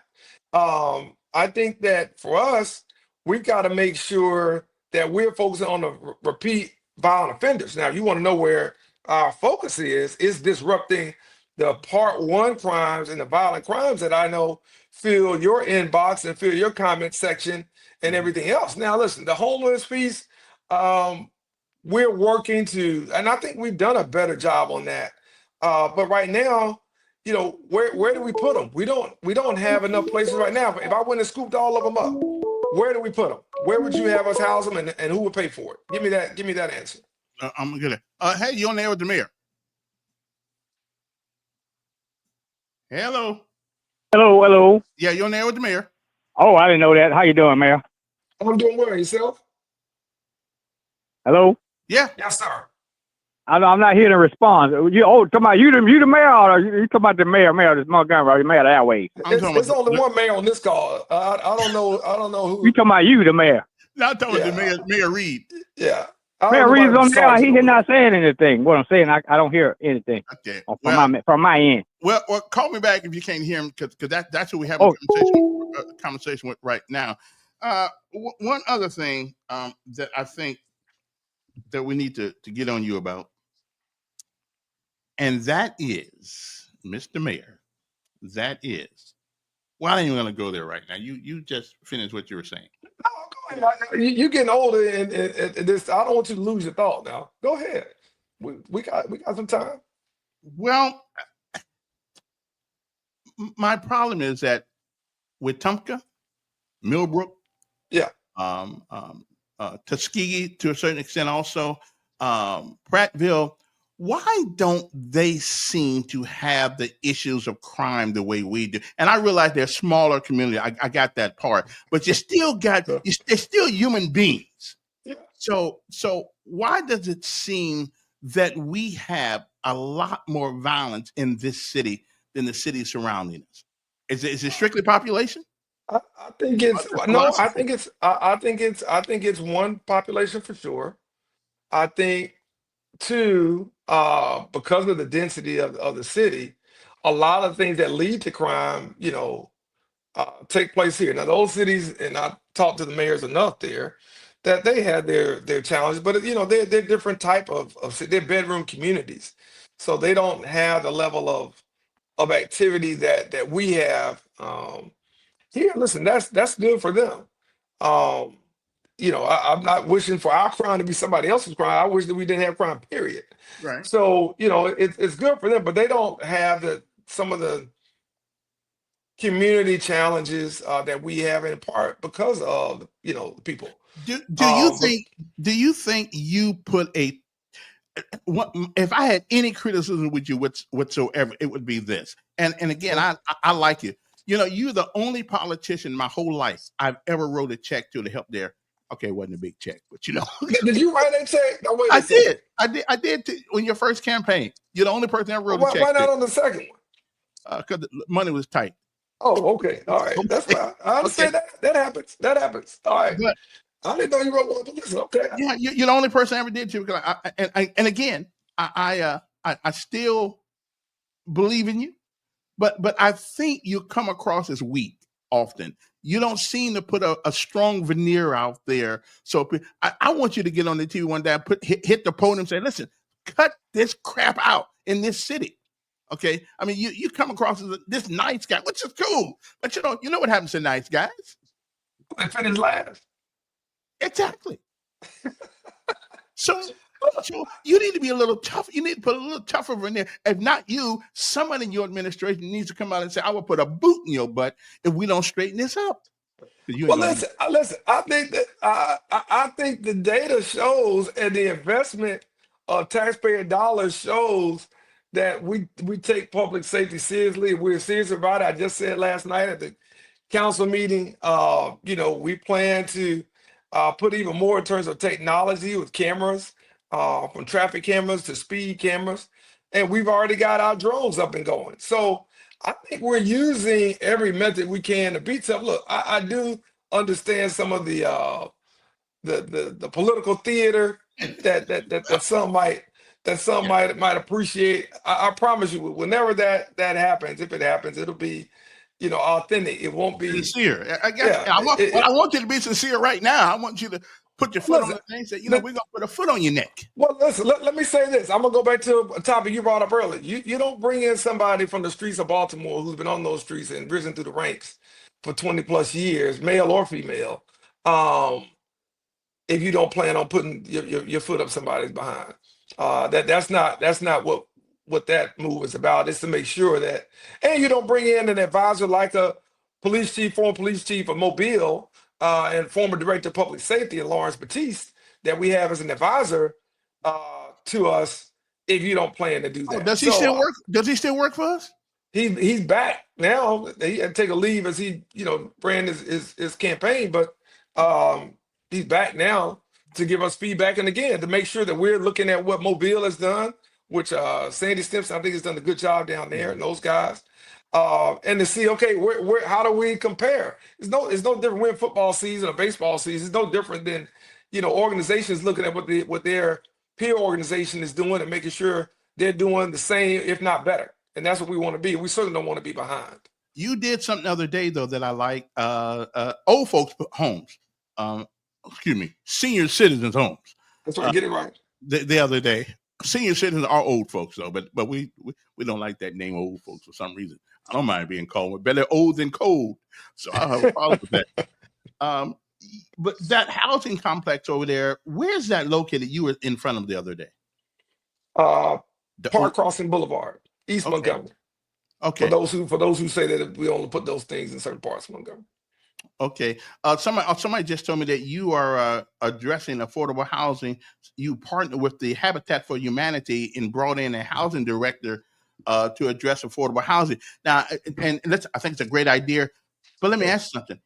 I think that for us, we've got to make sure that we're focusing on the repeat violent offenders. Now, you want to know where our focus is disrupting the part one crimes and the violent crimes that I know fill your inbox and fill your comment section and everything else. Now, listen, the homeless piece, we're working to, and I think we've done a better job on that. But right now, where do we put them? We don't have enough places right now. But if I went and scooped all of them up, where do we put them? Where would you have us house them, and who would pay for it? Give me that answer. I'm gonna get it. Hey, you on there with the mayor? Hello. Hello. Yeah, you on there with the mayor? Oh, I didn't know that. How you doing, Mayor? I'm doing well. Yourself? Hello. Yeah. Yes, sir. I'm not hearing a response. Talking about you the mayor, or you talking about the mayor this Montgomery, or the mayor of the Airways? It's only one mayor on this call. I don't know who. You talking about you, the mayor? No, I'm talking about Mayor Reed. Yeah. Mayor Reed's on there. He's not saying anything. What I'm saying, I don't hear anything. Okay. From my end. Well, call me back if you can't hear him, because that's who we have a conversation with right now. One other thing that I think that we need to get on you about, and that is, Mr. Mayor, well, I ain't even going to go there right now. You just finished what you were saying. No, go ahead. You're getting older, and this. I don't want you to lose your thought now. Go ahead. We got some time. Well, my problem is that with Tumpka, Millbrook, Tuskegee to a certain extent also, Prattville, why don't they seem to have the issues of crime the way we do? And I realize they're smaller community. I got that part, but you still got, they're still human beings. Yeah. So why does it seem that we have a lot more violence in this city than the city surrounding us? Is it strictly population? I think it's Or no. philosophy? I think it's one, population for sure. I think two, because of the density of the city, a lot of things that lead to crime, take place here. Now, those cities, and I talked to the mayors enough there, that they had their challenges, but they're different type they're bedroom communities, so they don't have the level of activity that we have here. Listen, that's good for them. Um, I'm not wishing for our crime to be somebody else's crime. I wish that we didn't have crime, period. Right. So, it's good for them, but they don't have some of the community challenges that we have, in part because of the people. Do you But think you put if I had any criticism with you whatsoever, it would be this. And again, I like you. You're the only politician my whole life I've ever wrote a check to help their. Okay, it wasn't a big check, but did you write that check? No, wait I a second. did. I did on your first campaign. You're the only person I wrote a Why, check why not to on the second one? because the money was tight. Oh, okay, all right, that's Okay. fine. I Okay. understand that. That happens. That happens. All right. But I didn't know you wrote one. But listen, okay. yeah, you're the only person I ever did to because and again, I still believe in you, but I think you come across as weak often. You don't seem to put a strong veneer out there. So I want you to get on the TV one day, hit the podium, and say, "Listen, cut this crap out in this city." Okay, I mean, you come across as this nice guy, which is cool, but you know what happens to nice guys? They finished last. Exactly. So you need to be a little tough. You need to put a little tougher in there. If not you, someone in your administration needs to come out and say, "I will put a boot in your butt if we don't straighten this up." Well, listen. I think that I think the data shows, and the investment of taxpayer dollars shows that we take public safety seriously. We're serious about it. I just said last night at the council meeting, we plan to put even more in terms of technology with cameras, from traffic cameras to speed cameras, and we've already got our drones up and going. So I think we're using every method we can to beat up. Look, I do understand some of the political theater that some might appreciate. I promise you, whenever that happens, if it happens, it'll be authentic. It won't be sincere. I got yeah. you. I want you to be sincere right now. I want you to put your foot on the thing and say, we're gonna put a foot on your neck. Well, listen, let me say this. I'm gonna go back to a topic you brought up earlier. You don't bring in somebody from the streets of Baltimore who's been on those streets and risen through the ranks for 20 plus years, male or female, if you don't plan on putting your foot up somebody's behind. That's not what that move is about. It's to make sure that, and you don't bring in an advisor like a former police chief of Mobile, and former director of public safety, and Lawrence Batiste, that we have as an advisor to us, if you don't plan to do that. Does he still work? Does he still work for us? He's back now. He had to take a leave as he ran his campaign, but he's back now to give us feedback, and again to make sure that we're looking at what Mobile has done, which Sandy Stimpson I think has done a good job down there, and those guys, and to see, okay, where how do we compare? It's no different. We're in football season or baseball season. It's no different than organizations looking at what their peer organization is doing and making sure they're doing the same, if not better. And that's what we want to be. We certainly don't want to be behind. You did something the other day though that I like. Old folks homes. Senior citizens homes. That's right. Get it right. The other day, senior citizens are old folks though, but we don't like that name, old folks, for some reason. I don't mind being called. Better old than cold, so I have a problem with that. But that housing complex over there, where's that located? You were in front of the other day. Park Crossing Boulevard, East Montgomery. Okay. For those who say that we only put those things in certain parts of Montgomery. Okay. Somebody just told me that you are addressing affordable housing. You partner with the Habitat for Humanity and brought in a housing director to address affordable housing. Now, I think it's a great idea. But let me ask you something.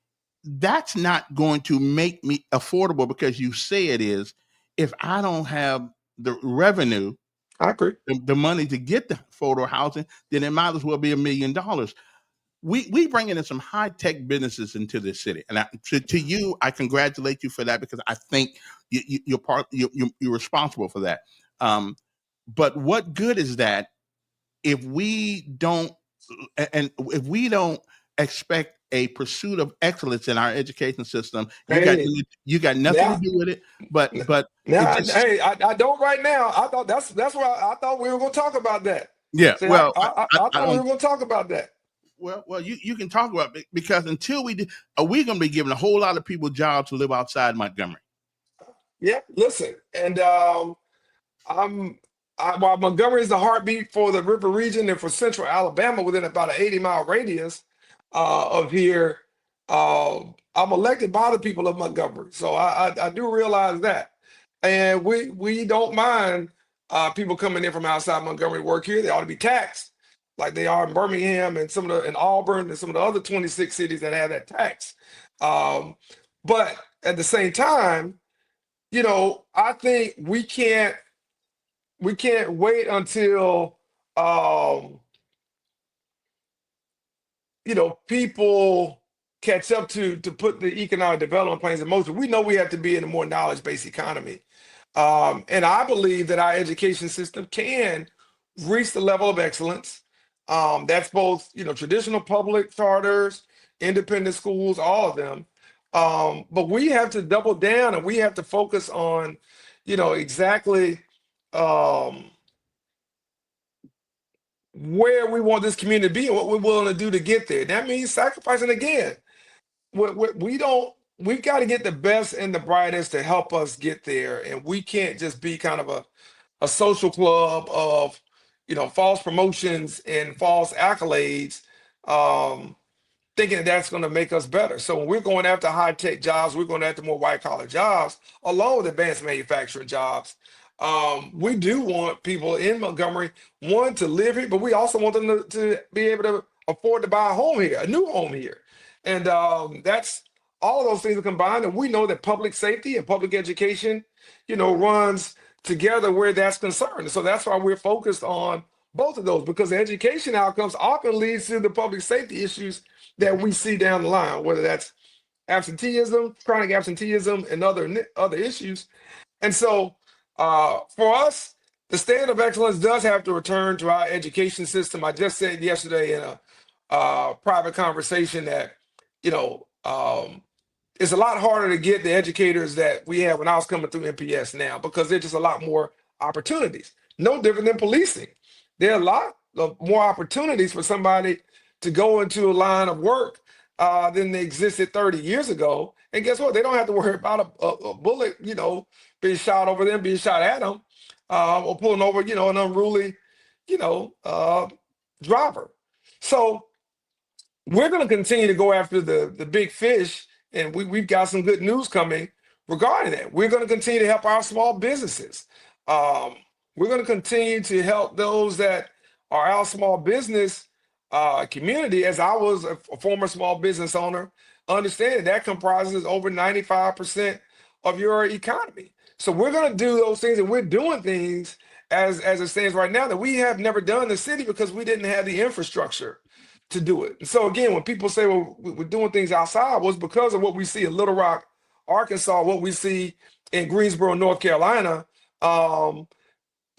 That's not going to make me affordable because you say it is. if I don't have the revenue, I agree. the money to get the affordable housing, then it might as well be $1 million. We bringing in some high tech businesses into this city, and to you, I congratulate you for that, because I think you're responsible for that. But what good is that if we don't expect a pursuit of excellence in our education system? You got nothing to do with it, but now, it just, I don't right now. I thought that's why I thought we were going to talk about that. yeah. See, Well, I I thought we don't. were going to talk about that. Well, you can talk about it, because until we do, are we going to be giving a whole lot of people jobs to live outside Montgomery? Yeah, listen, and while Montgomery is the heartbeat for the River region and for Central Alabama within about an 80-mile radius of here, I'm elected by the people of Montgomery, so I do realize that, and we don't mind people coming in from outside Montgomery to work here. They ought to be taxed like they are in Birmingham and in Auburn and some of the other 26 cities that have that tax. But at the same time, I think we can't wait until people catch up to put the economic development plans in motion. We know we have to be in a more knowledge-based economy. And I believe that our education system can reach the level of excellence. That's both, traditional public charters, independent schools, all of them. But we have to double down and we have to focus on, exactly where we want this community to be and what we're willing to do to get there. That means sacrificing again. We've got to get the best and the brightest to help us get there. And we can't just be kind of a social club of, false promotions and false accolades, thinking that's going to make us better. So when we're going after high-tech jobs, we're going after more white-collar jobs, along with advanced manufacturing jobs. We do want people in Montgomery, one, to live here, but we also want them to be able to afford to buy a home here, a new home here. And that's all of those things are combined. And we know that public safety and public education, runs together where that's concerned. So that's why we're focused on both of those, because the education outcomes often leads to the public safety issues that we see down the line, whether that's absenteeism, chronic absenteeism, and other issues. And so for us, the standard of excellence does have to return to our education system. I just said yesterday in a private conversation that, it's a lot harder to get the educators that we have when I was coming through MPS now, because there's just a lot more opportunities. No different than policing. There are a lot of more opportunities for somebody to go into a line of work than they existed 30 years ago. And guess what? They don't have to worry about a bullet, being shot over them, being shot at them, or pulling over, an unruly, driver. So we're going to continue to go after the big fish, and we've got some good news coming regarding that. We're going to continue to help our small businesses. We're going to continue to help those that are our small business community. As I was a former small business owner, understand that comprises over 95% of your economy. So we're going to do those things, and we're doing things as it stands right now that we have never done in the city because we didn't have the infrastructure to do it. And so again, when people say, well, we're doing things outside, was because of what we see in Little Rock, Arkansas, what we see in Greensboro, North Carolina, or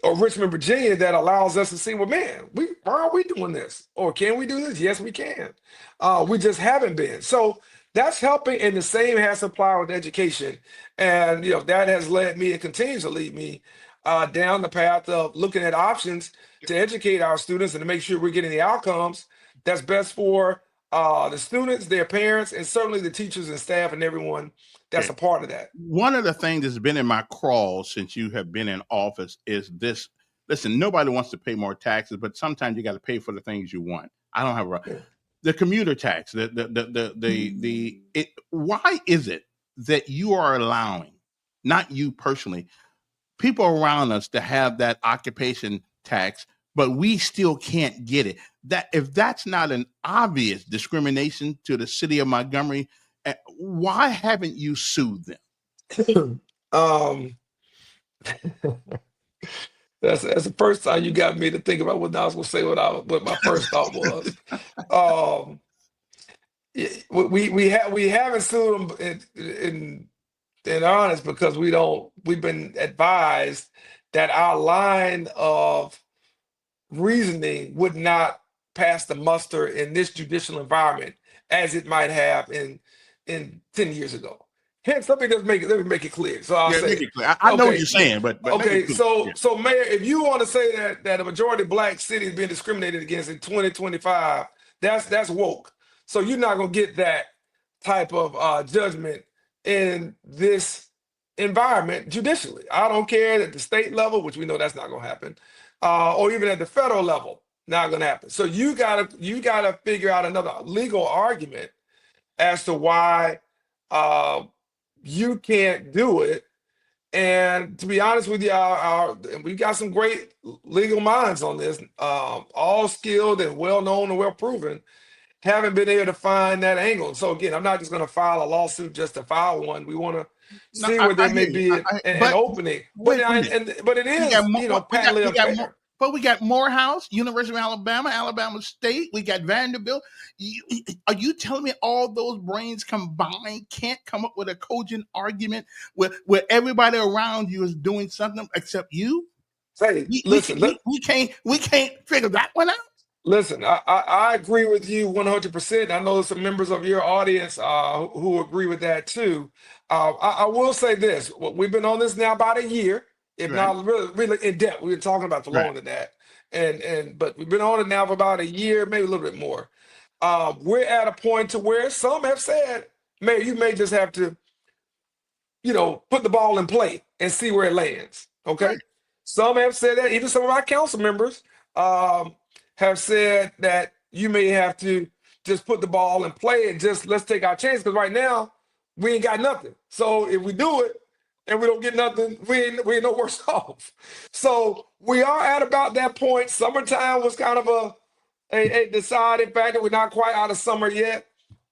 Richmond, Virginia, that allows us to see, well, man, why are we doing this? Or can we do this? Yes, we can. We just haven't been. So that's helping, and the same has to apply with education. And that has led me and continues to lead me down the path of looking at options to educate our students and to make sure we're getting the outcomes that's best for the students, their parents, and certainly the teachers and staff and everyone that's a part of that. One of the things that's been in my crawl since you have been in office is this. Listen, nobody wants to pay more taxes, but sometimes you got to pay for the things you want. I don't have the commuter tax. Why is it that you are allowing, not you personally, people around us to have that occupation tax, but we still can't get it? That if that's not an obvious discrimination to the city of Montgomery, why haven't you sued them? That's the first time you got me to think about what I was going to say. What my first thought was. Um, we haven't sued them in honest because we've been advised that our line of reasoning would not pass the muster in this judicial environment as it might have in 10 years ago. Hence, let me make it clear. So I'll say make it clear. I know what you're saying, but make okay. it clear. So Mayor, if you want to say that a majority of black cities being discriminated against in 2025, that's woke. So you're not gonna get that type of judgment in this environment judicially. I don't care at the state level, which we know that's not gonna happen, or even at the federal level, not gonna happen. So you gotta figure out another legal argument as to why you can't do it. And to be honest with you, we've got some great legal minds on this, all skilled and well known and well proven. Haven't been able to find that angle. So again, I'm not just going to file a lawsuit just to file one. We want to see where there may be an opening. But it is, patently unfair. But we got Morehouse, University of Alabama, Alabama State. We got Vanderbilt. Are you telling me all those brains combined can't come up with a cogent argument where everybody around you is doing something except you? Say, we can't figure that one out. Listen, I agree with you 100%. I know some members of your audience who agree with that too. I will say this: we've been on this now about a year. If not really in depth, we were talking about for longer than that, but we've been on it now for about a year, maybe a little bit more. We're at a point to where some have said, "Mayor, you may just have to, put the ball in play and see where it lands." Okay, right. Some have said that. Even some of our council members have said that you may have to just put the ball in play and just let's take our chance because right now we ain't got nothing. So if we do it, and we don't get nothing, we ain't no worse off. So we are at about that point. Summertime was kind of a deciding factor. We're not quite out of summer yet.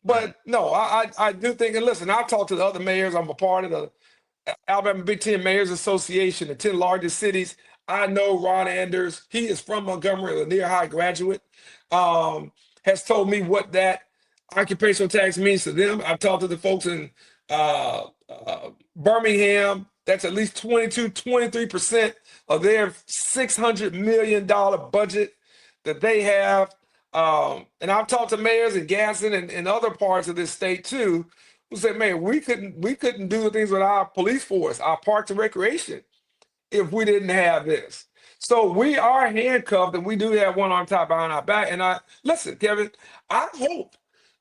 But no, I do think, and listen, I've talked to the other mayors. I'm a part of the Alabama Big Ten Mayors Association, the 10 largest cities. I know Ron Anders. He is from Montgomery, a near high graduate, has told me what that occupational tax means to them. I've talked to the folks in Birmingham. That's at least 23% of their $600 million budget that they have. And I've talked to mayors in Gaston and other parts of this state too, who said, "Man, we couldn't do things with our police force, our parks and recreation, if we didn't have this." So we are handcuffed, and we do have one arm tied behind our back. And listen, Kevin, I hope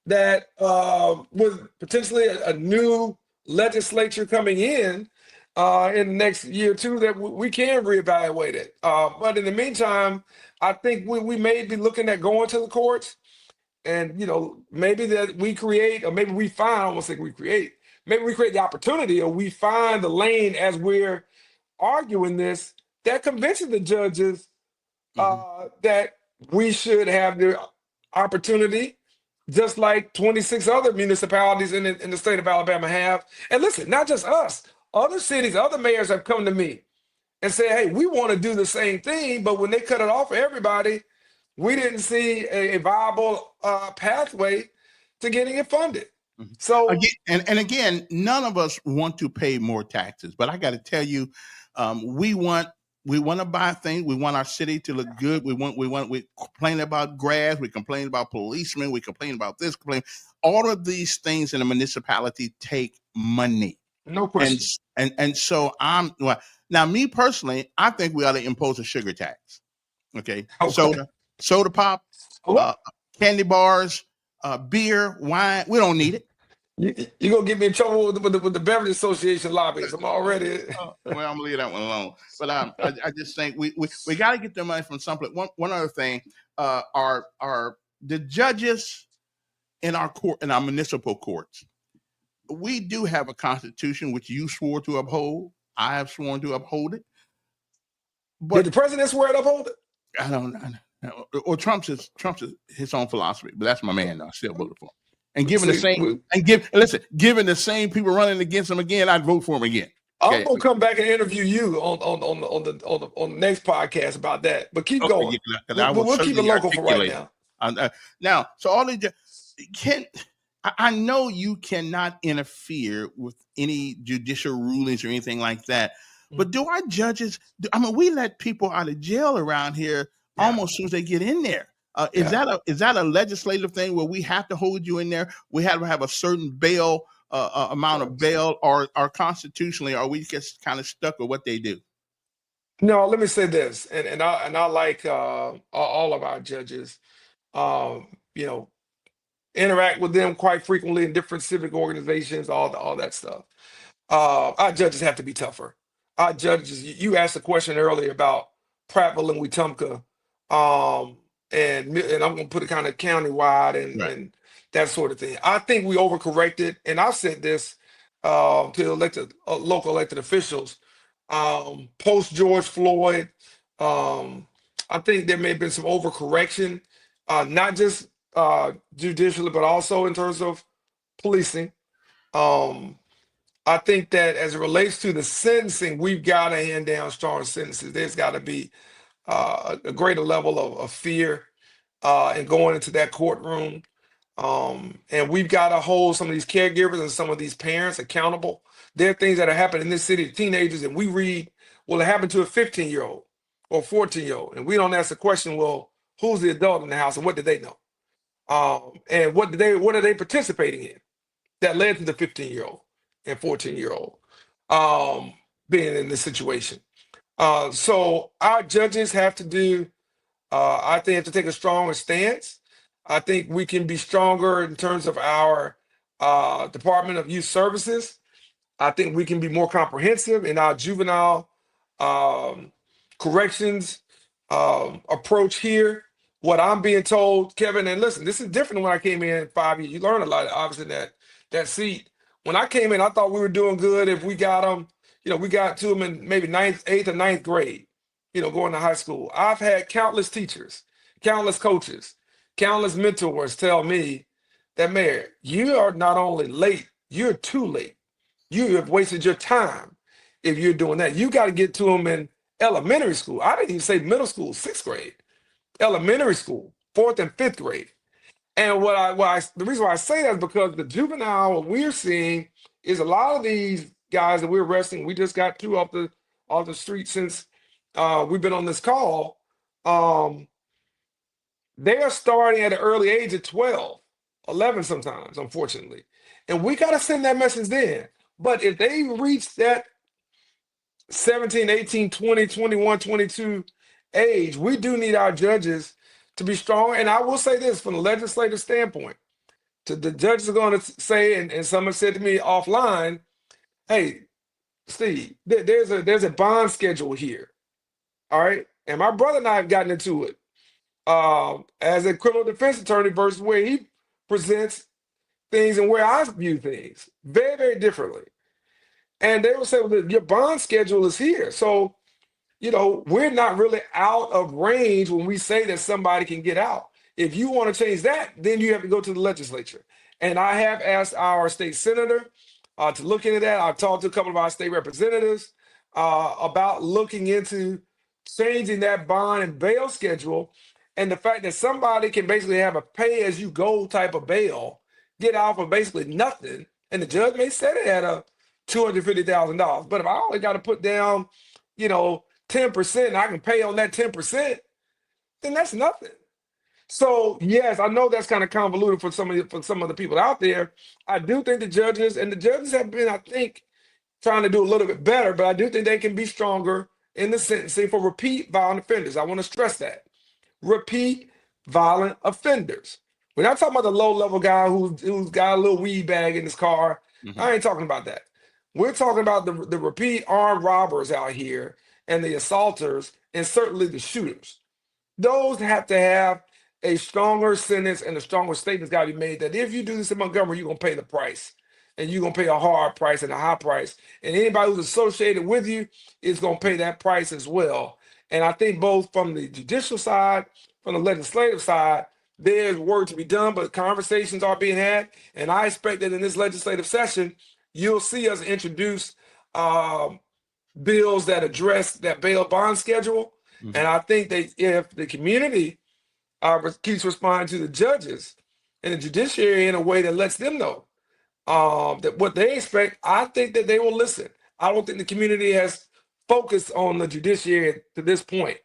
that with potentially a new legislature coming in the next year or two, that we can reevaluate it. But in the meantime, I think we may be looking at going to the courts, and maybe that we create, or maybe we find, I won't say we create, maybe we create the opportunity, or we find the lane as we're arguing this that convinces the judges that we should have the opportunity, just like 26 other municipalities in the state of Alabama have. And listen, not just us, other cities, other mayors have come to me and said, "Hey, we want to do the same thing," but when they cut it off for everybody, we didn't see a viable pathway to getting it funded. So again, none of us want to pay more taxes, but I got to tell you, we want to buy things. We want our city to look good. We complain about grass. We complain about policemen. We complain about this. All of these things in a municipality take money. No question. And so now me personally, I think we ought to impose a sugar tax. Okay. Soda pop, candy bars, beer, wine. We don't need it. You're going to get me in trouble with the Beverage Association lobbyists. I'm already. Well, I'm going to leave that one alone. But I just think we got to get the money from someplace. One other thing, are the judges in our municipal courts. We do have a constitution which you swore to uphold. I have sworn to uphold it. But did the president swear to uphold it? I don't know. Or Trump's his own philosophy, but that's my man. I still voted for him. And given the same people running against him again, I'd vote for him again. I'm gonna come back and interview you on the next podcast about that. But keep going. Yeah, 'cause I will We'll keep it certainly local for right articulate. now. Now, so all the I know you cannot interfere with any judicial rulings or anything like that, but do our judges? I mean, we let people out of jail around here almost as soon as they get in there. Is that a legislative thing where we have to hold you in there? We have to have a certain bail amount of bail, or constitutionally, are we just kind of stuck with what they do? No, let me say this, and I like all of our judges. You know, interact with them quite frequently in different civic organizations, all that stuff. Our judges have to be tougher. Our judges, you asked a question earlier about Prattville and Wetumpka, and I'm going to put it kind of countywide and that sort of thing. I think we overcorrected, and I've said this to local elected officials post George Floyd. I think there may have been some overcorrection, not just judicially, but also in terms of policing. I think that as it relates to the sentencing, we've got to hand down strong sentences. There's got to be a greater level of fear in going into that courtroom. And we've got to hold some of these caregivers and some of these parents accountable. There are things that are happening in this city to teenagers, and we read, well, it happened to a 15-year-old or 14-year-old. And we don't ask the question, well, who's the adult in the house and what did they know? And what are they participating in that led to the 15-year-old and 14-year-old being in this situation? So our judges have to do, I think, have to take a stronger stance. I think we can be stronger in terms of our Department of Youth Services. I think we can be more comprehensive in our juvenile corrections approach here. What I'm being told, Kevin, and listen, this is different when I came in 5 years. You learn a lot, obviously, in that seat. When I came in, I thought we were doing good if we got them, we got to them in maybe 8th or 9th grade, going to high school. I've had countless teachers, countless coaches, countless mentors tell me that, Mayor, you are not only late, you're too late. You have wasted your time if you're doing that. You got to get to them in elementary school. I didn't even say middle school, 6th grade. Elementary school, 4th and 5th grade. And the reason why I say that is because the juvenile, what we're seeing is a lot of these guys that we're arresting, we just got 2 off the street since we've been on this call. They are starting at an early age of 12, 11 sometimes, unfortunately. And we got to send that message then. But if they reach that 17, 18, 20, 21, 22 age, we do need our judges to be strong. And I will say this from the legislative standpoint, the judges are going to say, and someone said to me offline, hey, Steve, there's a bond schedule here. All right. And my brother and I have gotten into it as a criminal defense attorney versus where he presents things and where I view things very, very differently. And they will say, well, your bond schedule is here. So, we're not really out of range when we say that somebody can get out. If you want to change that, then you have to go to the legislature. And I have asked our state senator to look into that. I've talked to a couple of our state representatives about looking into changing that bond and bail schedule. And the fact that somebody can basically have a pay-as-you-go type of bail, get out for basically nothing, and the judge may set it at $250,000. But if I only got to put down, 10%, and I can pay on that 10%, then that's nothing. So yes, I know that's kind of convoluted for some of the people out there. I do think the judges have been, I think, trying to do a little bit better, but I do think they can be stronger in the sentencing for repeat violent offenders. I want to stress that. Repeat violent offenders. We're not talking about the low-level guy who's got a little weed bag in his car. Mm-hmm. I ain't talking about that. We're talking about the repeat armed robbers out here and the assaulters and certainly the shooters. Those have to have a stronger sentence and a stronger statement's got to be made that if you do this in Montgomery, you're going to pay the price. And you're going to pay a hard price and a high price. And anybody who's associated with you is going to pay that price as well. And I think both from the judicial side, from the legislative side, there's work to be done, but conversations are being had. And I expect that in this legislative session, you'll see us introduce bills that address that bail bond schedule. Mhm. And I think that if the community keeps responding to the judges and the judiciary in a way that lets them know that what they expect, I think that they will listen. I don't think the community has focused on the judiciary to this point.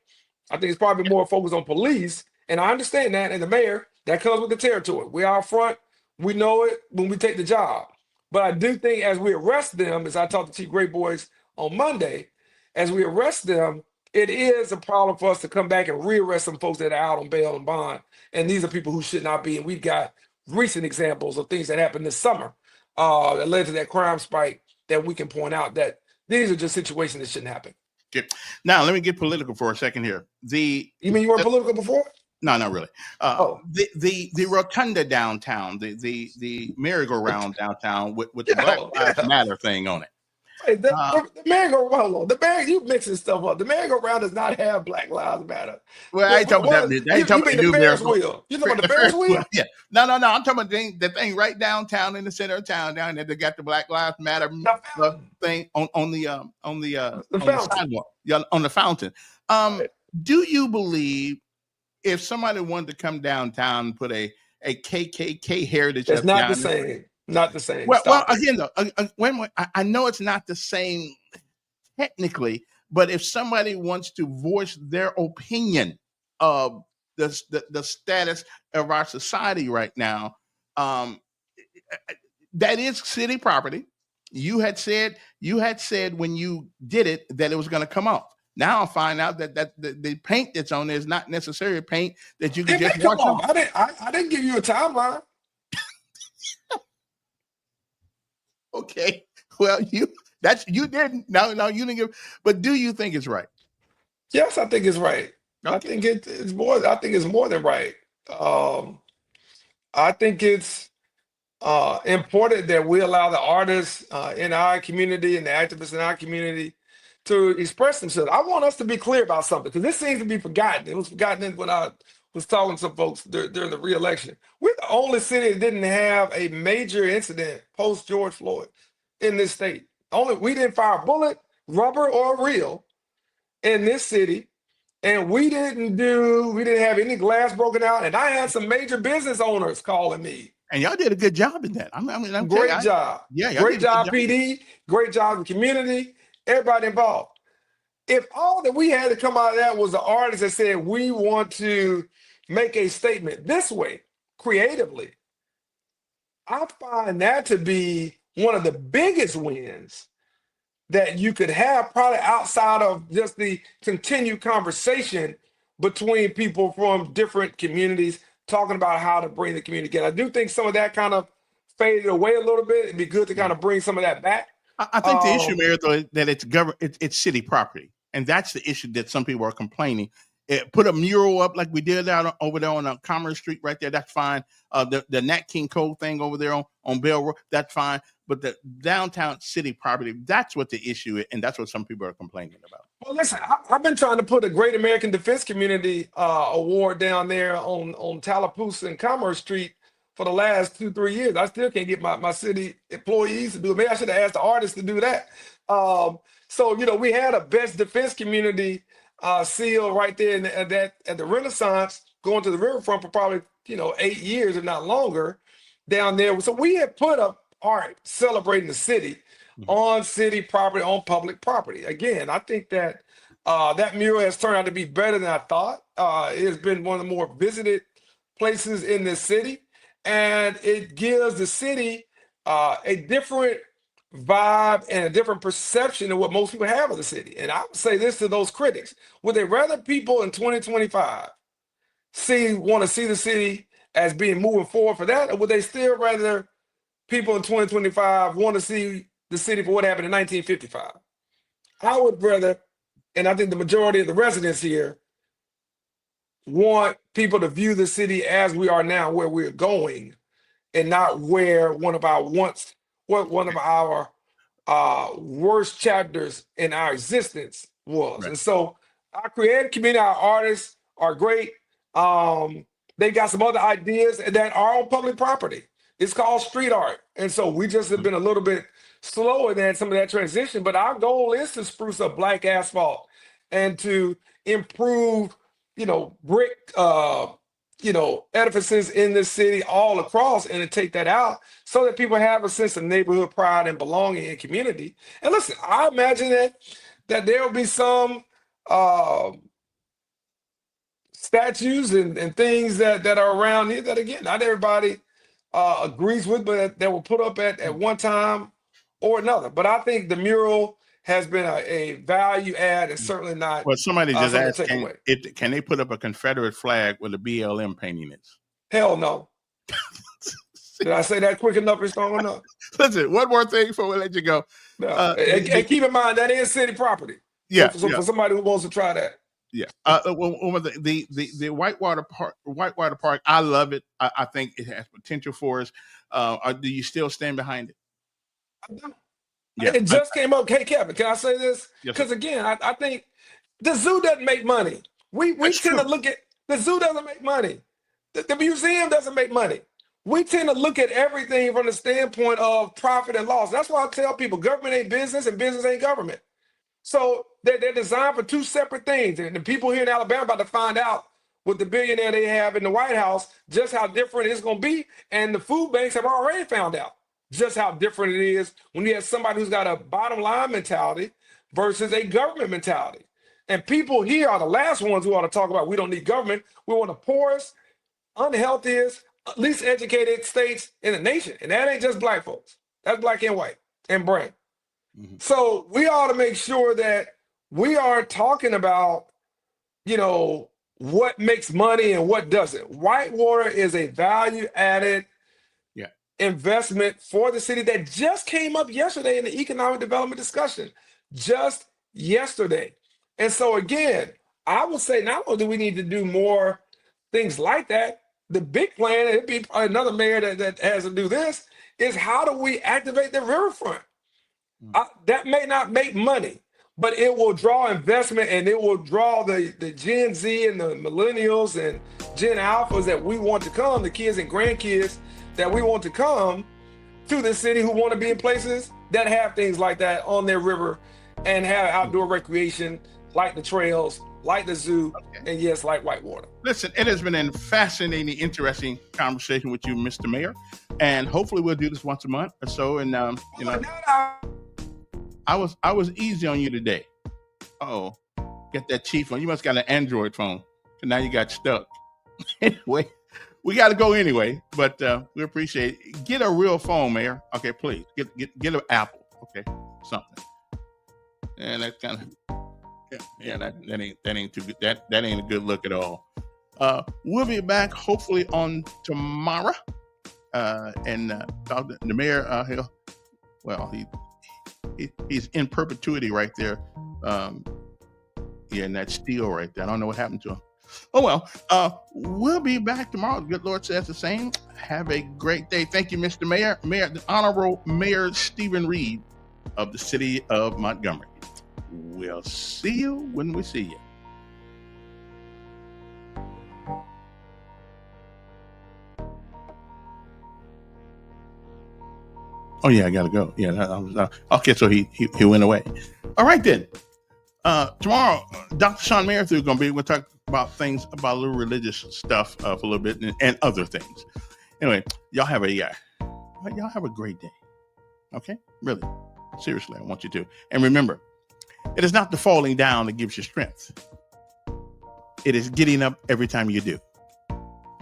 I think it's probably more focused on police, and I understand that. And the mayor, that comes with the territory. We are out front. We know it when we take the job. But I do think as we arrest them, as I talked to Chief Great Boys on Monday, as we arrest them, it is a problem for us to come back and rearrest some folks that are out on bail and bond. And these are people who should not be. And we've got recent examples of things that happened this summer that led to that crime spike that we can point out that these are just situations that shouldn't happen. Okay. Now, let me get political for a second here. You mean you weren't political before? No, not really. The rotunda downtown, the merry-go-round downtown with the Black Lives Matter thing on it. Hey, the merry-go-round, you mixing stuff up. The merry-go-round does not have Black Lives Matter. Well, I ain't talking about that. I ain't talking about the Ferris wheel. You talking about the Ferris wheel? Yeah. No. I'm talking about the thing right downtown in the center of town down there. They got the Black Lives Matter thing on the sidewalk. Yeah, on the fountain. Do you believe if somebody wanted to come downtown and put a KKK heritage, it's not the same. Not the same. Well, again, though, I know it's not the same technically, but if somebody wants to voice their opinion of the status of our society right now, that is city property. You had said when you did it that it was going to come off. Now I find out that the paint that's on there is not necessarily paint that you can just wash off. I didn't give you a timeline. Okay. Well, you didn't. No, you didn't give. But do you think it's right? Yes, I think it's right. Okay. I think it's more. I think it's more than right. I think it's important that we allow the artists in our community and the activists in our community to express themselves. I want us to be clear about something because this seems to be forgotten. It was forgotten when I was talking to some folks during the re-election. We're the only city that didn't have a major incident post George Floyd in this state. We didn't fire a bullet, rubber, or real in this city. And we didn't have any glass broken out. And I had some major business owners calling me. And y'all did a good job in that. Great job. Yeah, great job, PD. Great job, the community. Everybody involved. If all that we had to come out of that was the artists that said we want to make a statement this way, creatively, I find that to be one of the biggest wins that you could have, probably outside of just the continued conversation between people from different communities talking about how to bring the community together. I do think some of that kind of faded away a little bit. It'd be good to kind of bring some of that back. I think the issue, Mayor, though, that it's city property, and that's the issue that some people are complaining. Put a mural up like we did over there on Commerce Street right there. That's fine. The Nat King Cole thing over there on Bell Road, that's fine. But the downtown city property, that's what the issue is, and that's what some people are complaining about. Well, listen, I've been trying to put a Great American Defense Community award down there on Tallapoosa and Commerce Street for the last 2-3 years. I still can't get my city employees to do it. Maybe I should have asked the artists to do that. So, we had a Best Defense Community seal right there at the Renaissance going to the riverfront for probably, 8 years, if not longer, down there. So we had put up art celebrating the city on city property, on public property. Again, I think that that mural has turned out to be better than I thought. It has been one of the more visited places in this city, and it gives the city a different vibe and a different perception of what most people have of the city. And I would say this to those critics: would they rather people in 2025 want to see the city as being moving forward for that, or would they still rather people in 2025 want to see the city for what happened in 1955? I would rather, and I think the majority of the residents here want people to view the city as we are now, where we're going, and not where one of our worst chapters in our existence was. Right. And so our creative community, our artists are great. They got some other ideas that are on public property. It's called street art. And so we just have been a little bit slower than some of that transition. But our goal is to spruce up black asphalt and to improve, brick, edifices in the city all across, and to take that out so that people have a sense of neighborhood pride and belonging and community. And listen, I imagine that there will be some statues and things that are around here that, again, not everybody agrees with, but that were put up at one time or another. But I think the mural has been a value add and certainly not Well, somebody just something asked, to take away. can they put up a Confederate flag with a BLM painting it? Hell no. Did I say that quick enough and strong enough? Listen, one more thing before we let you go. No. And keep in mind that is city property. Yeah. So for somebody who wants to try that. Yeah. The Whitewater Park, I love it. I think it has potential for us. Do you still stand behind it? Yeah, it just came up. Hey, Kevin, can I say this? Because again, I think the zoo doesn't make money. We tend to look at the zoo doesn't make money. The museum doesn't make money. We tend to look at everything from the standpoint of profit and loss. That's why I tell people government ain't business and business ain't government. So they're designed for two separate things. And the people here in Alabama about to find out with the billionaire they have in the White House just how different it's going to be. And the food banks have already found out just how different it is when you have somebody who's got a bottom line mentality versus a government mentality. And people here are the last ones who ought to talk about we don't need government. We want the poorest, unhealthiest, least educated states in the nation. And that ain't just black folks. That's black and white and brown. Mm-hmm. So we ought to make sure that we are talking about, what makes money and what doesn't. Whitewater is a value-added investment for the city that just came up yesterday in the economic development discussion, just yesterday. And so again, I would say not only do we need to do more things like that, the big plan, it'd be another mayor that has to do this, is how do we activate the riverfront? That may not make money, but it will draw investment and it will draw the Gen Z and the millennials and Gen Alphas that we want to come, the kids and grandkids that we want to come to the city who want to be in places that have things like that on their river and have outdoor recreation like the trails, like the zoo, and yes, like Whitewater. Listen, it has been a fascinating, interesting conversation with you, Mr. Mayor, and hopefully we'll do this once a month or so. And I was easy on you today. Oh, get that chief one. You must got an Android phone, and now you got stuck. Anyway, we got to go anyway, but we appreciate it. Get a real phone, Mayor. Okay, please get an Apple. Okay, something. And that's kind of. That ain't too good. That ain't a good look at all. We'll be back hopefully on tomorrow. And the mayor, he's in perpetuity right there. And that steel right there. I don't know what happened to him. Oh well. We'll be back tomorrow. Good Lord says the same. Have a great day. Thank you, Mr. Mayor. The Honorable Mayor Stephen Reed of the city of Montgomery. We'll see you when we see you. Oh yeah, I gotta go. Yeah, okay. So he went away. All right then. Tomorrow, Dr. Sean Merrithew is gonna be. We'll talk about things about a little religious stuff for a little bit and other things. Anyway, y'all have a great day. Okay, really, seriously, I want you to. And remember, it is not the falling down that gives you strength. It is getting up every time you do.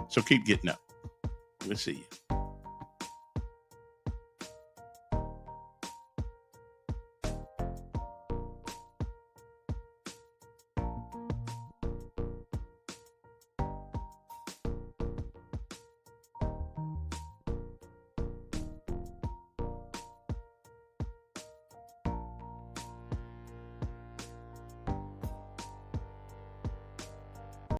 So keep getting up. We'll see you.